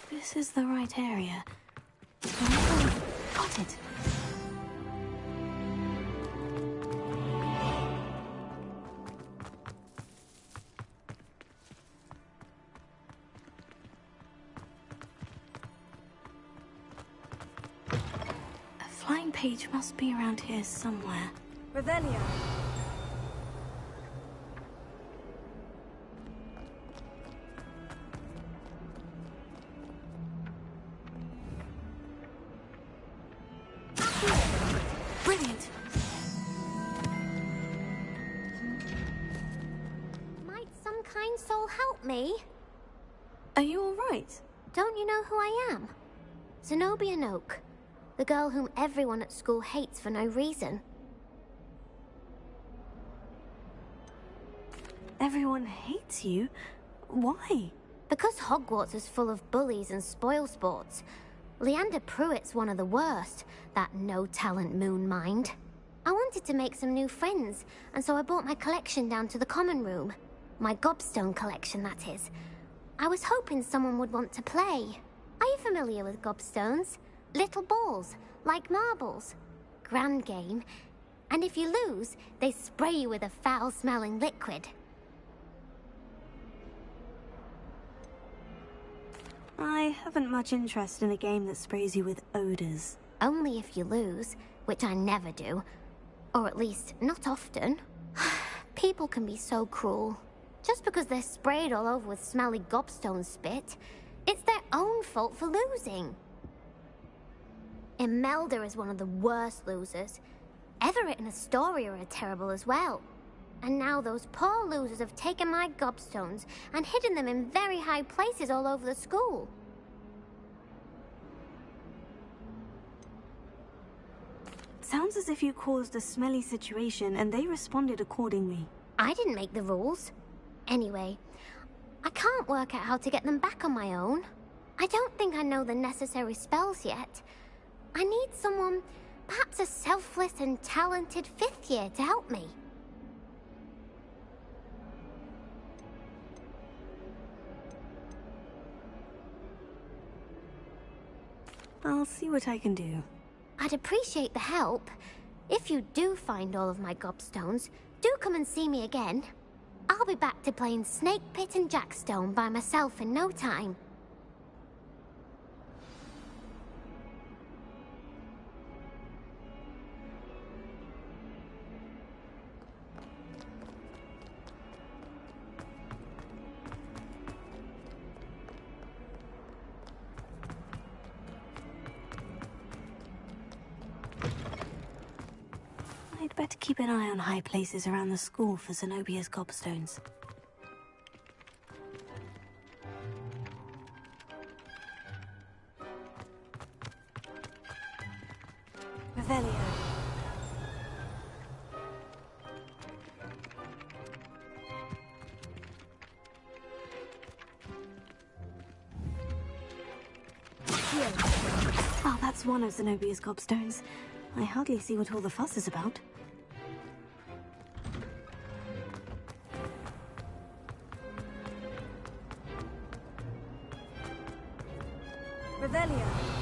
This is the right area. Got it. A flying page must be around here somewhere. Revelio. Brilliant. Might some kind soul help me? Are you all right? Don't you know who I am? Zenobia Noak, the girl whom everyone at school hates for no reason. Everyone hates you? Why? Because Hogwarts is full of bullies and spoilsports. Leander Pruitt's one of the worst, that no-talent moon mind. I wanted to make some new friends, and so I brought my collection down to the common room. My gobstone collection, that is. I was hoping someone would want to play. Are you familiar with gobstones? Little balls, like marbles. Grand game. And if you lose, they spray you with a foul-smelling liquid. I haven't much interest in a game that sprays you with odors. Only if you lose. which I never do. Or at least, not often. People can be so cruel. Just because they're sprayed all over with smelly gobstone spit, it's their own fault for losing. Imelda is one of the worst losers. Everett and Astoria are terrible as well. And now those poor losers have taken my gobstones and hidden them in very high places all over the school. Sounds as if you caused a smelly situation and they responded accordingly. I didn't make the rules. Anyway, I can't work out how to get them back on my own. I don't think I know the necessary spells yet. I need someone, perhaps a selfless and talented 5th year to help me. I'll see what I can do. I'd appreciate the help. If you do find all of my gobstones, do come and see me again. I'll be back to playing Snake Pit and Jackstone by myself in no time. I'd better keep an eye on high places around the school for Zenobia's gobstones. Revelio. Oh, that's one of Zenobia's gobstones. I hardly see what all the fuss is about. Revelio.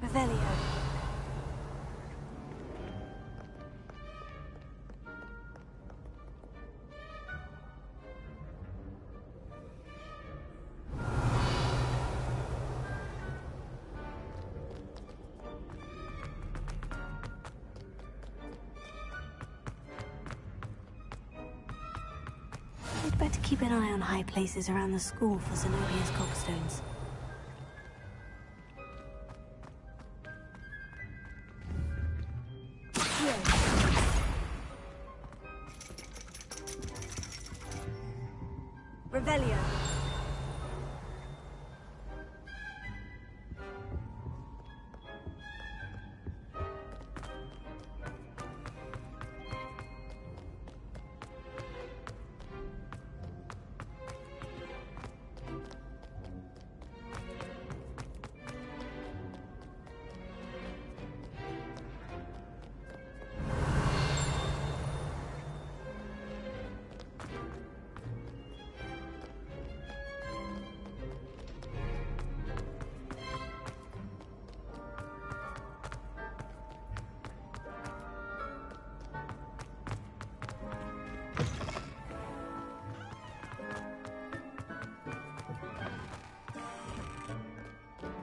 Revelio. I'd better keep an eye on high places around the school for Zenobia's gobstones. Revelio.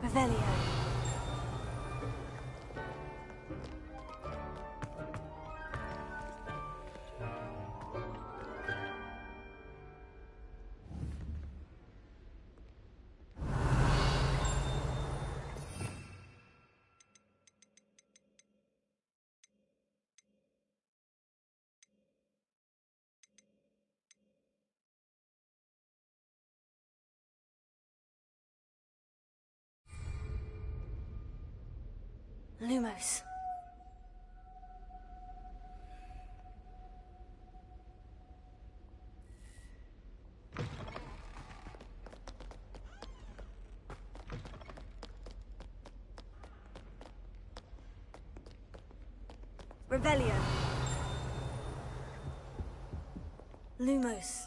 Revelio. Lumos. Revelio. Lumos.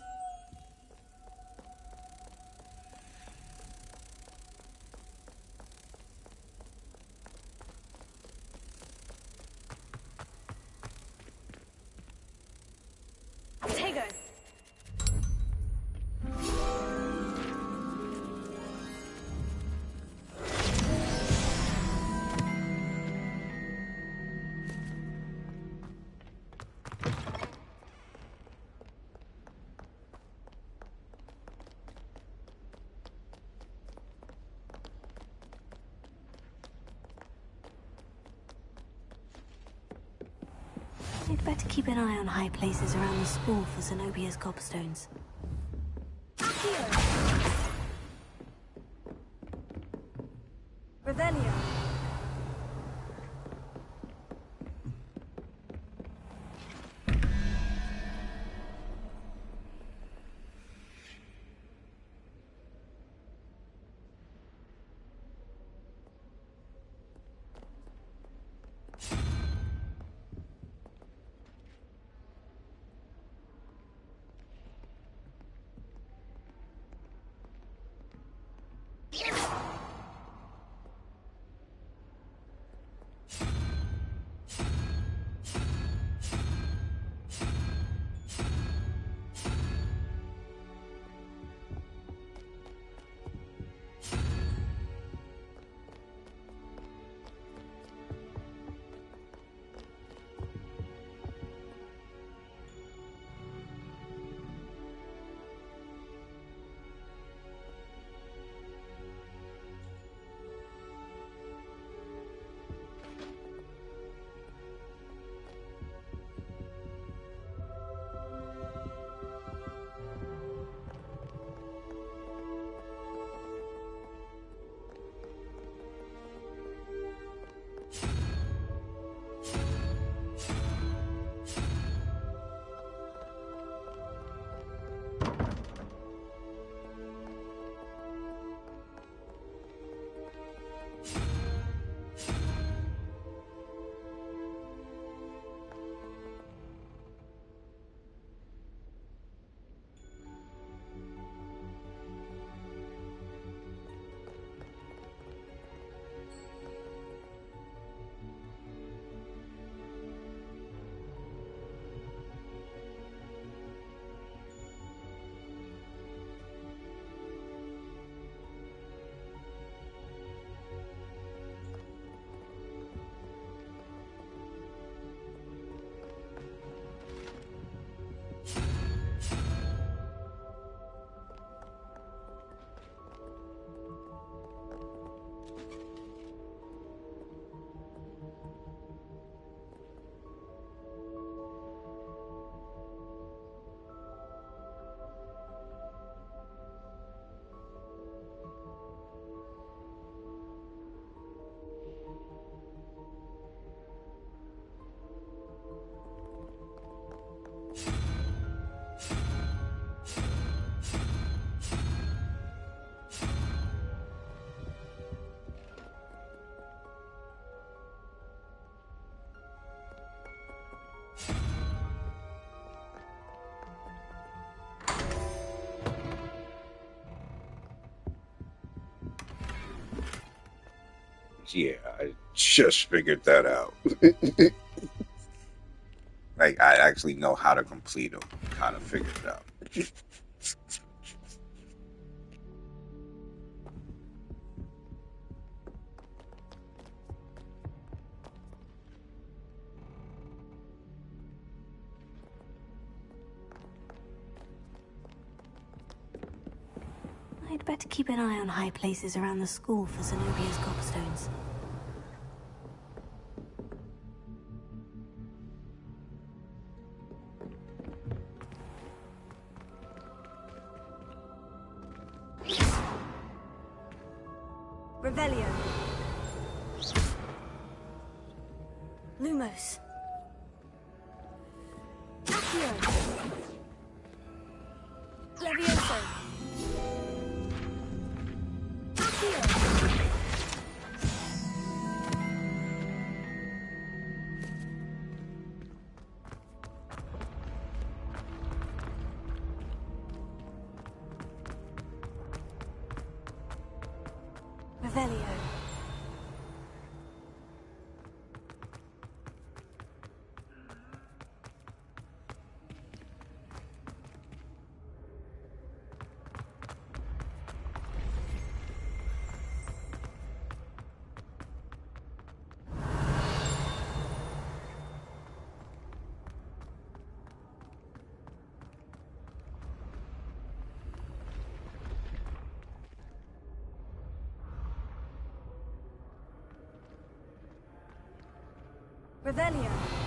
Tego. I'd better keep an eye on high places around the school for Zenobia's cobstones. Revelio. Yeah, I just figured that out. Like, I actually know how to complete them. Kind of figured it out. I'd better keep an eye on high places around the school for Zenobia's cobstones. Revelio. Lumos. Accio. Levioso. Accio. Revelio. Revelio.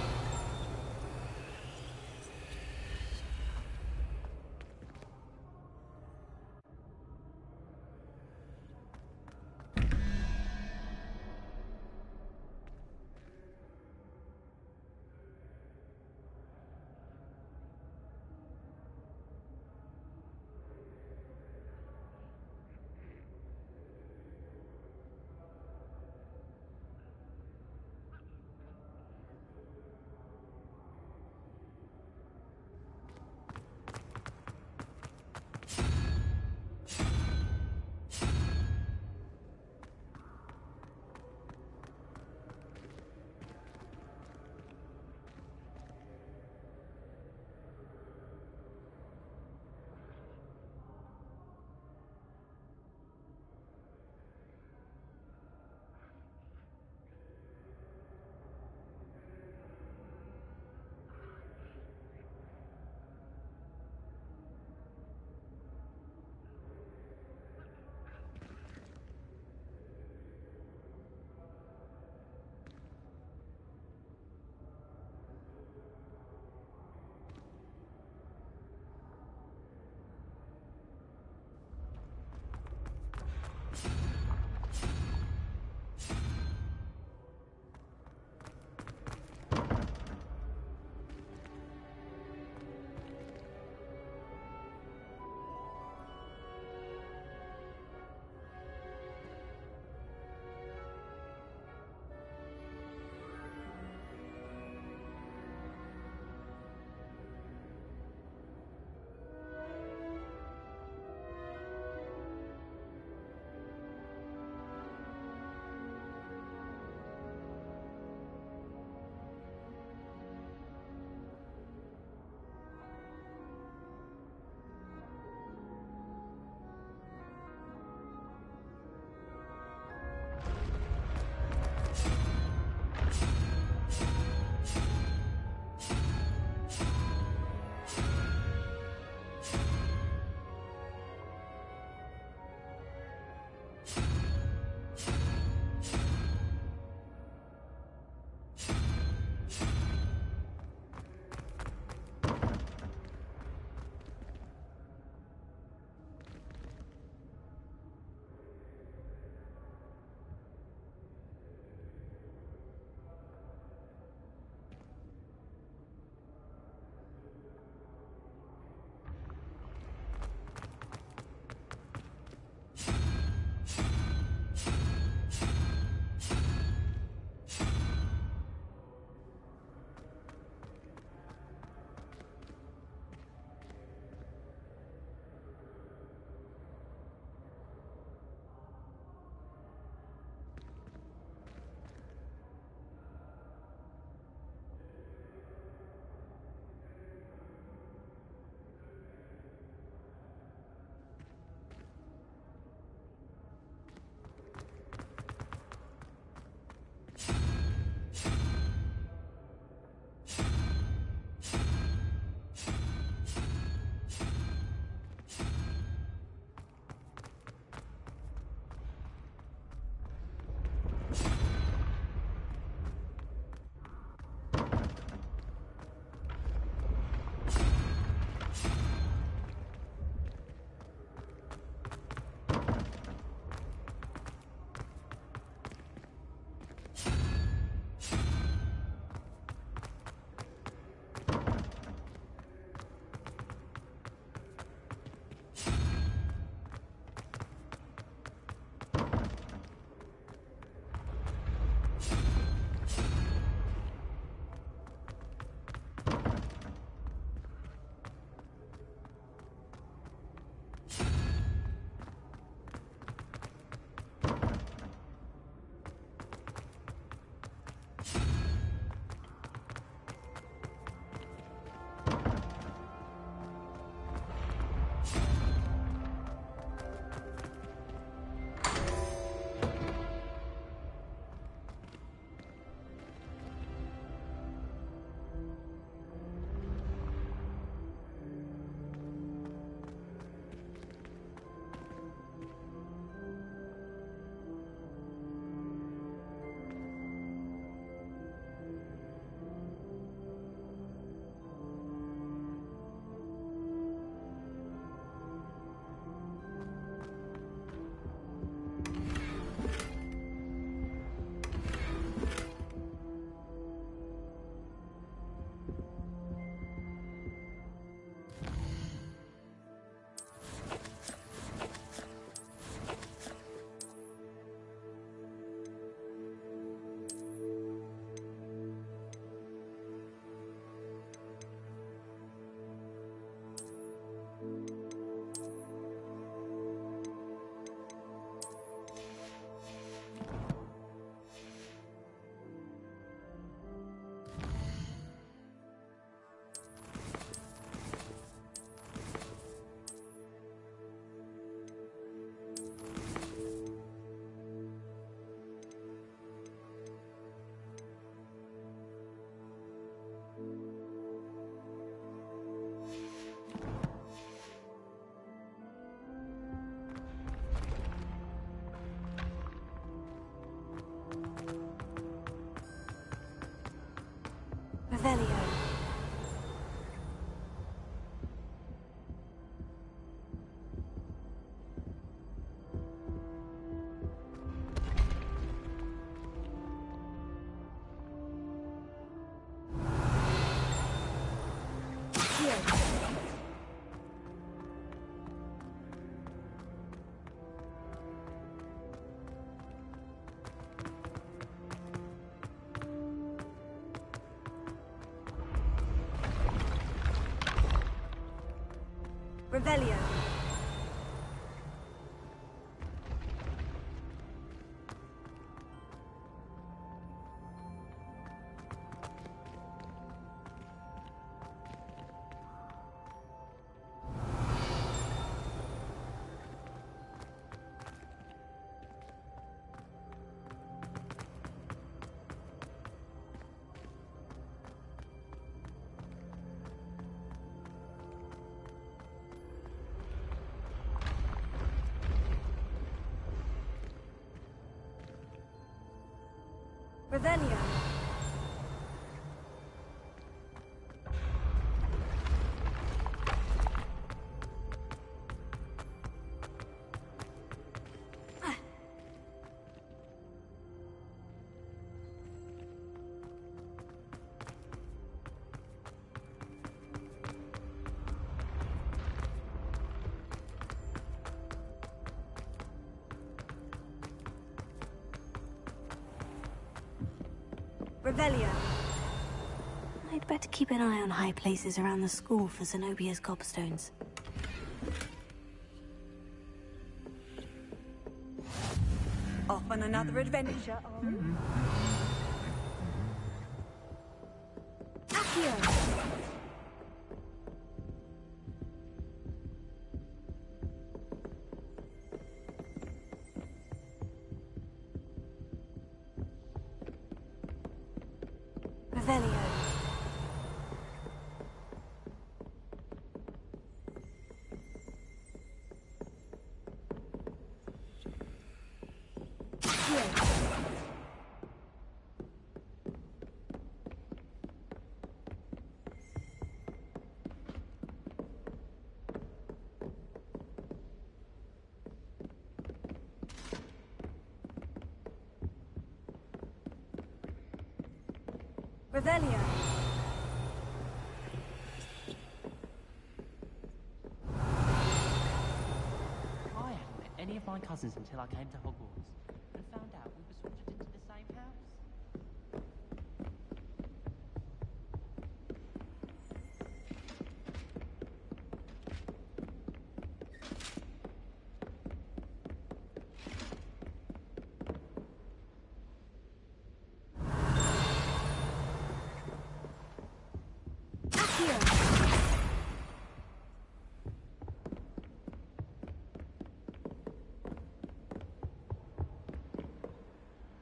Revelio. Revelio. Revelio. Revelio. I'd better keep an eye on high places around the school for Zenobia's gobstones. Off on another adventure, are we? Accio. Revelio. Revelio. I hadn't met any of my cousins until I came to Hogwarts and found out we were sorted into the same house.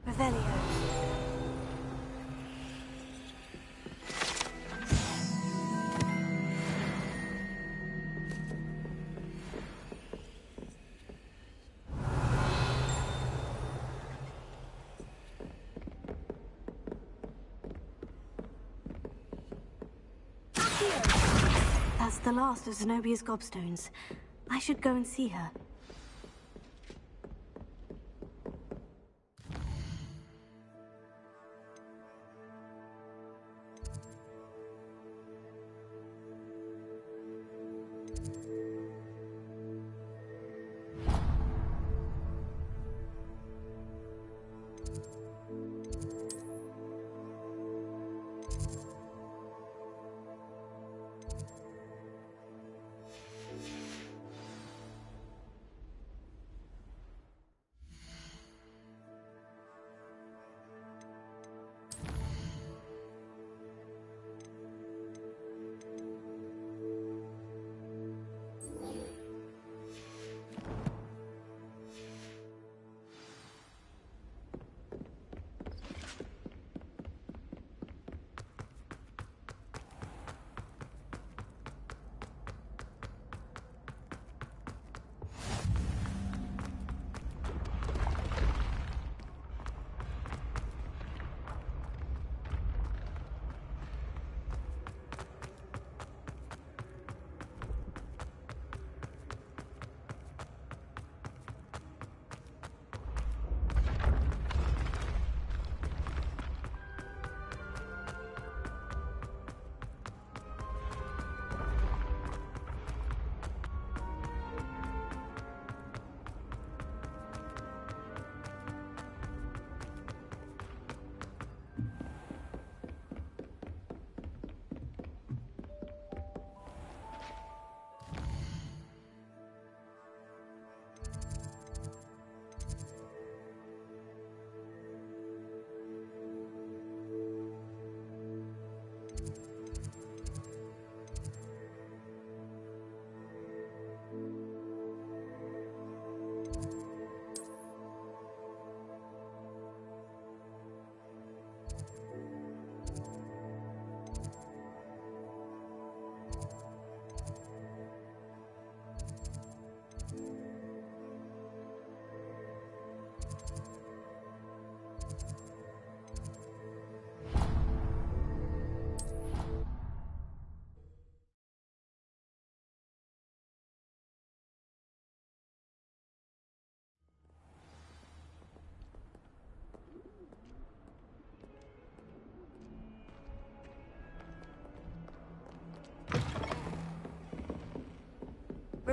Revelio. That's the last of Zenobia's gobstones. I should go and see her.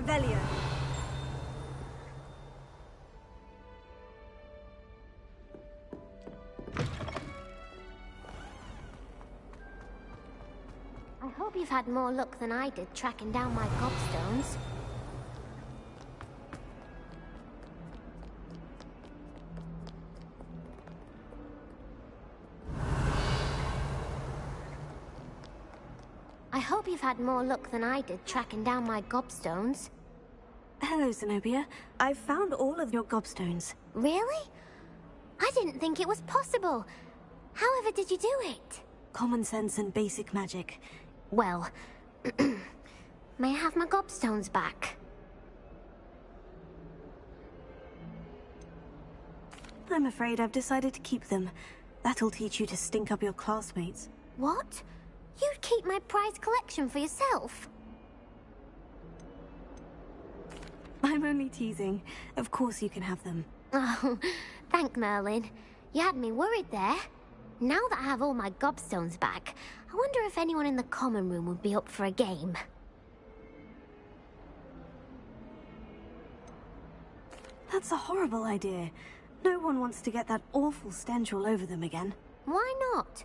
Revelio. I hope you've had more luck than I did tracking down my gobstones. I hope you've had more luck than I did tracking down my gobstones. Hello, Zenobia. I've found all of your gobstones. Really? I didn't think it was possible. However did you do it? Common sense and basic magic. Well, may I have my gobstones back? I'm afraid I've decided to keep them. That'll teach you to stink up your classmates. What? You'd keep my prized collection for yourself? I'm only teasing. Of course you can have them. Oh, thank Merlin. You had me worried there. Now that I have all my gobstones back, I wonder if anyone in the common room would be up for a game. That's a horrible idea. No one wants to get that awful stench all over them again. Why not?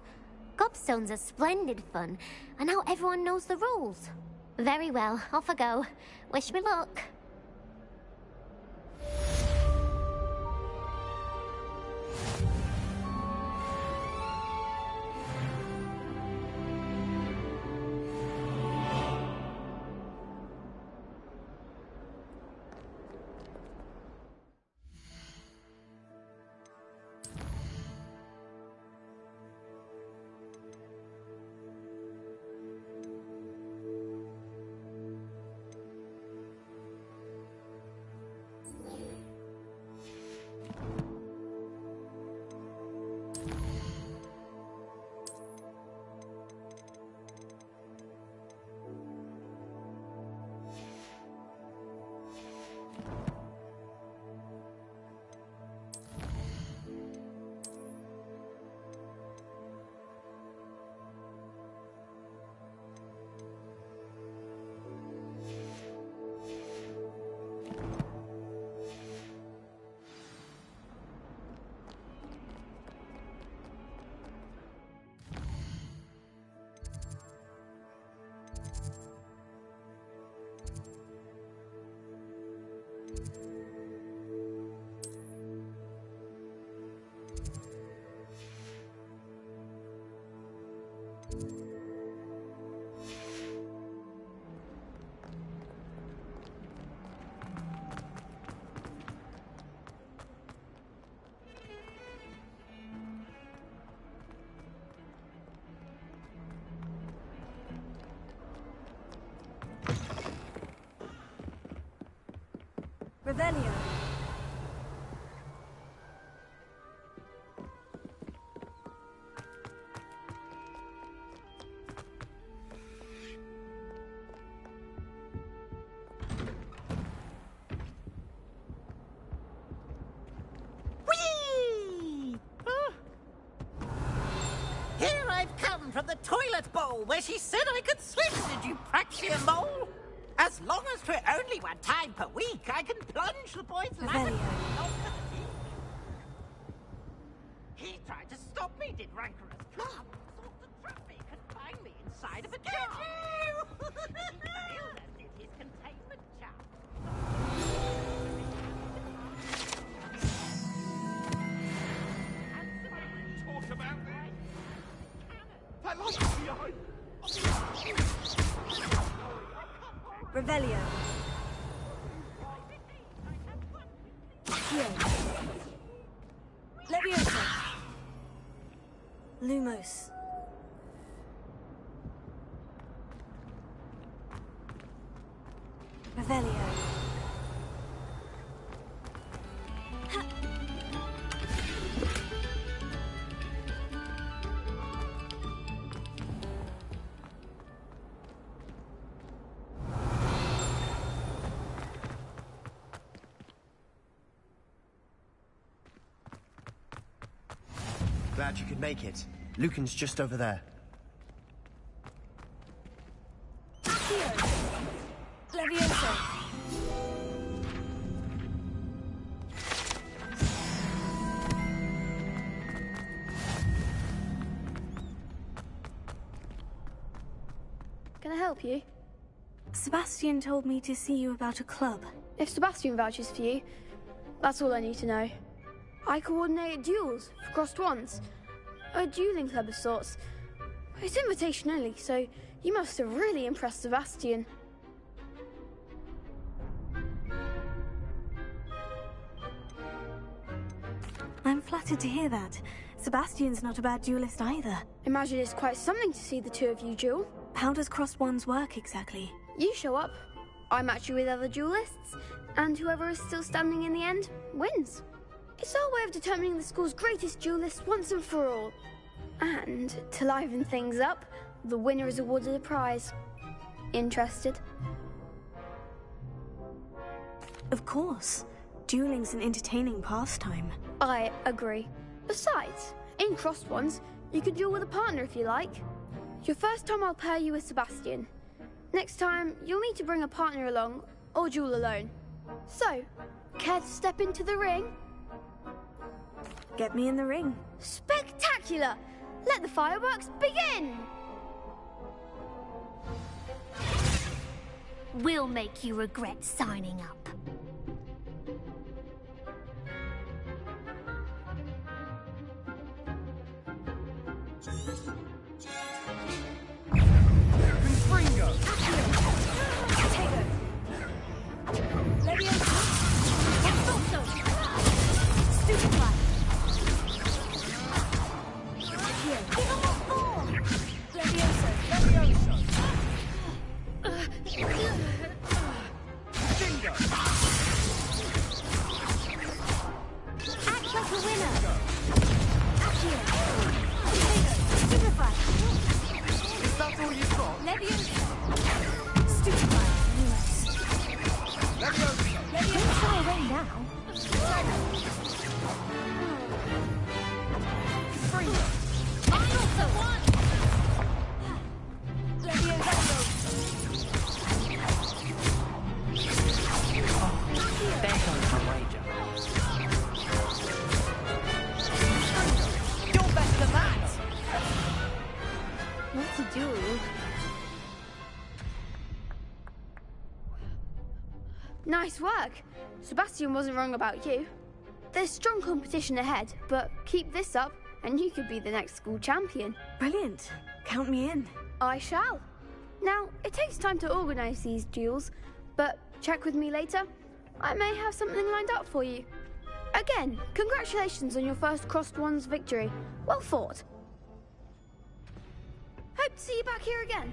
Gobstones are splendid fun, and now everyone knows the rules. Very well, off I go. Wish me luck. Revelio. Whee! Here I've come from the toilet bowl where she said I could swim, did you praxian mole? As long as for only one time per week, I can plunge the boy's ladder. He tried to stop me, did rancorous club. Sought to trap me, confine me inside of a jar. He failed, as did his containment jar. Talk about this. I like the Revelio. Here. Leviosa. Lumos. Revelio. Glad you could make it. Lucan's just over there. Here. Leviosa. Can I help you? Sebastian told me to see you about a club. If Sebastian vouches for you, that's all I need to know. I coordinate duels for crossed wands. A dueling club of sorts. It's invitation only, so you must have really impressed Sebastian. I'm flattered to hear that. Sebastian's not a bad duelist either. Imagine it's quite something to see the two of you duel. How does crossed wands work exactly? You show up, I match you with other duelists, and whoever is still standing in the end wins. It's our way of determining the school's greatest duelist once and for all. And to liven things up, the winner is awarded a prize. Interested? Of course. Dueling's an entertaining pastime. I agree. Besides, in crossed wands, you can duel with a partner if you like. Your first time I'll pair you with Sebastian. Next time, you'll need to bring a partner along, or duel alone. So, care to step into the ring? Get me in the ring. Spectacular! Let the fireworks begin! We'll make you regret signing up. Nice work. Sebastian wasn't wrong about you. There's strong competition ahead, but keep this up and you could be the next school champion. Brilliant. Count me in. I shall. Now, it takes time to organise these duels, but check with me later. I may have something lined up for you. Again, congratulations on your first crossed wands victory. Well fought. Hope to see you back here again.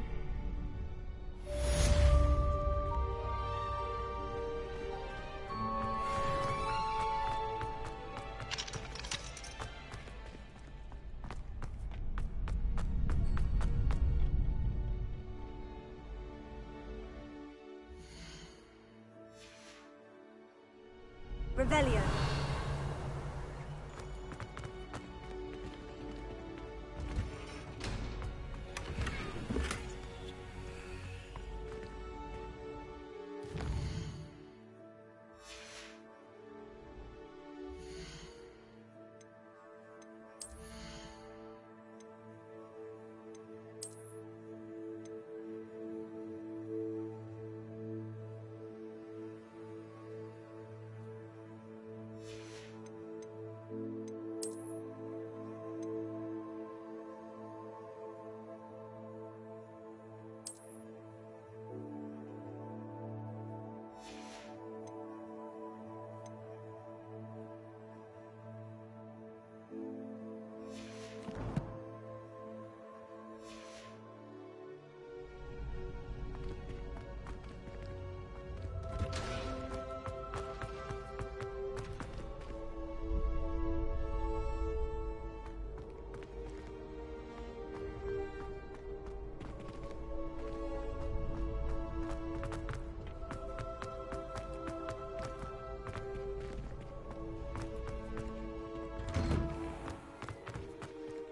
Revelio.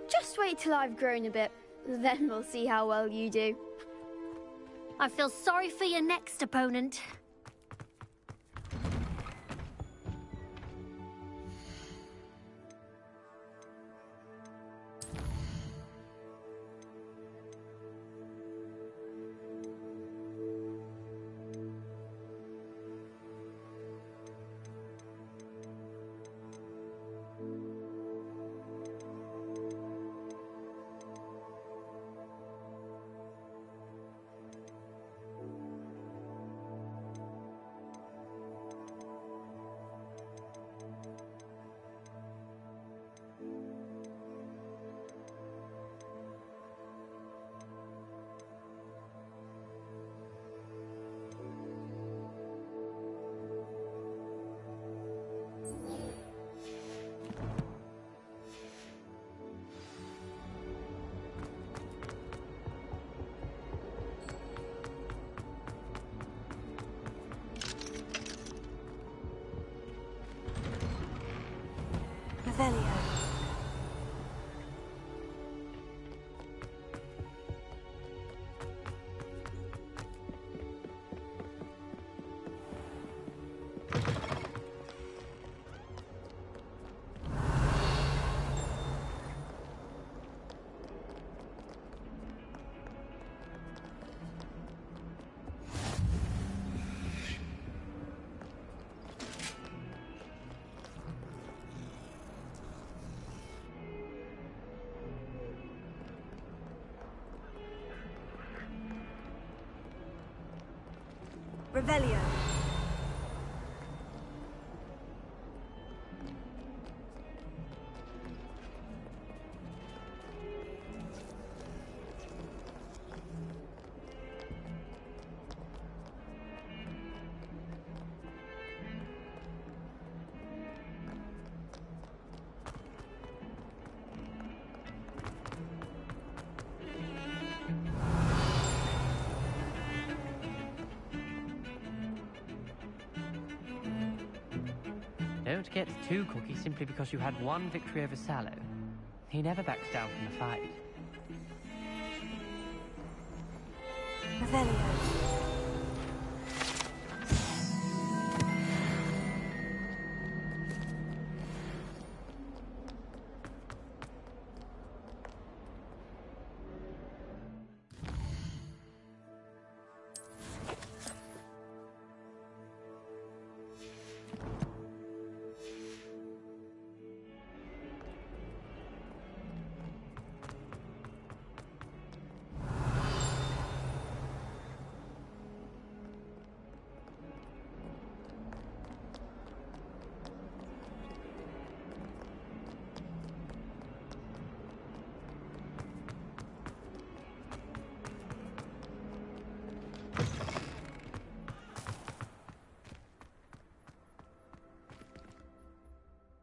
Just wait till I've grown a bit, then we'll see how well you do. I feel sorry for your next opponent. Revelio. Don't get too cocky simply because you had one victory over Sallow. He never backs down from a fight. Revelio.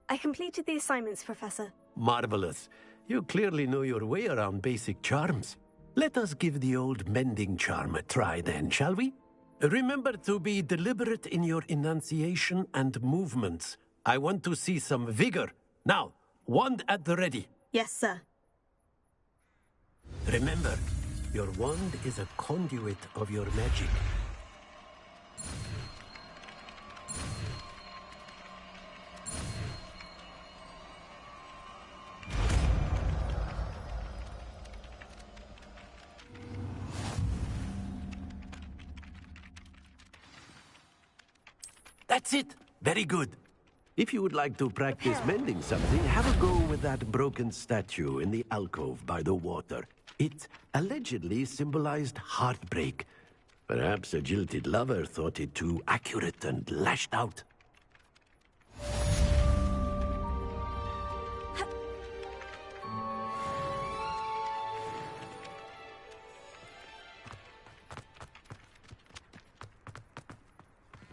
I completed the assignments, Professor. Marvelous. You clearly know your way around basic charms. Let us give the old mending charm a try then, shall we? Remember to be deliberate in your enunciation and movements. I want to see some vigor. Now, wand at the ready. Yes, sir. Remember, your wand is a conduit of your magic. That's it. Very good. If you would like to practice mending something, have a go with that broken statue in the alcove by the water. It allegedly symbolized heartbreak. Perhaps a jilted lover thought it too accurate and lashed out.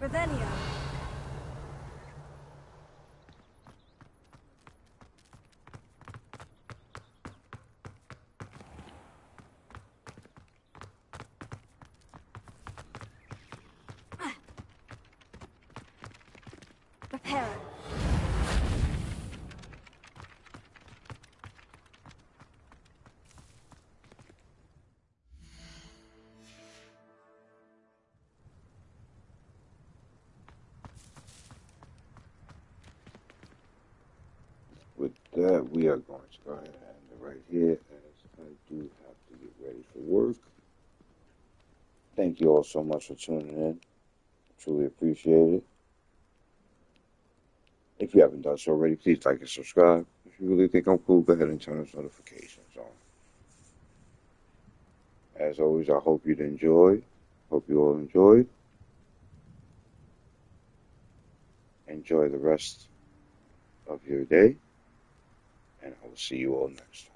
Revelio. Reparo. With that, we are going to go ahead and end it right here, as I do have to get ready for work. Thank you all so much for tuning in. Truly appreciate it. If you haven't done so already, please like and subscribe. If you really think I'm cool, go ahead and turn those notifications on. As always, I hope you enjoyed. Hope you all enjoyed. Enjoy the rest of your day, and I will see you all next time.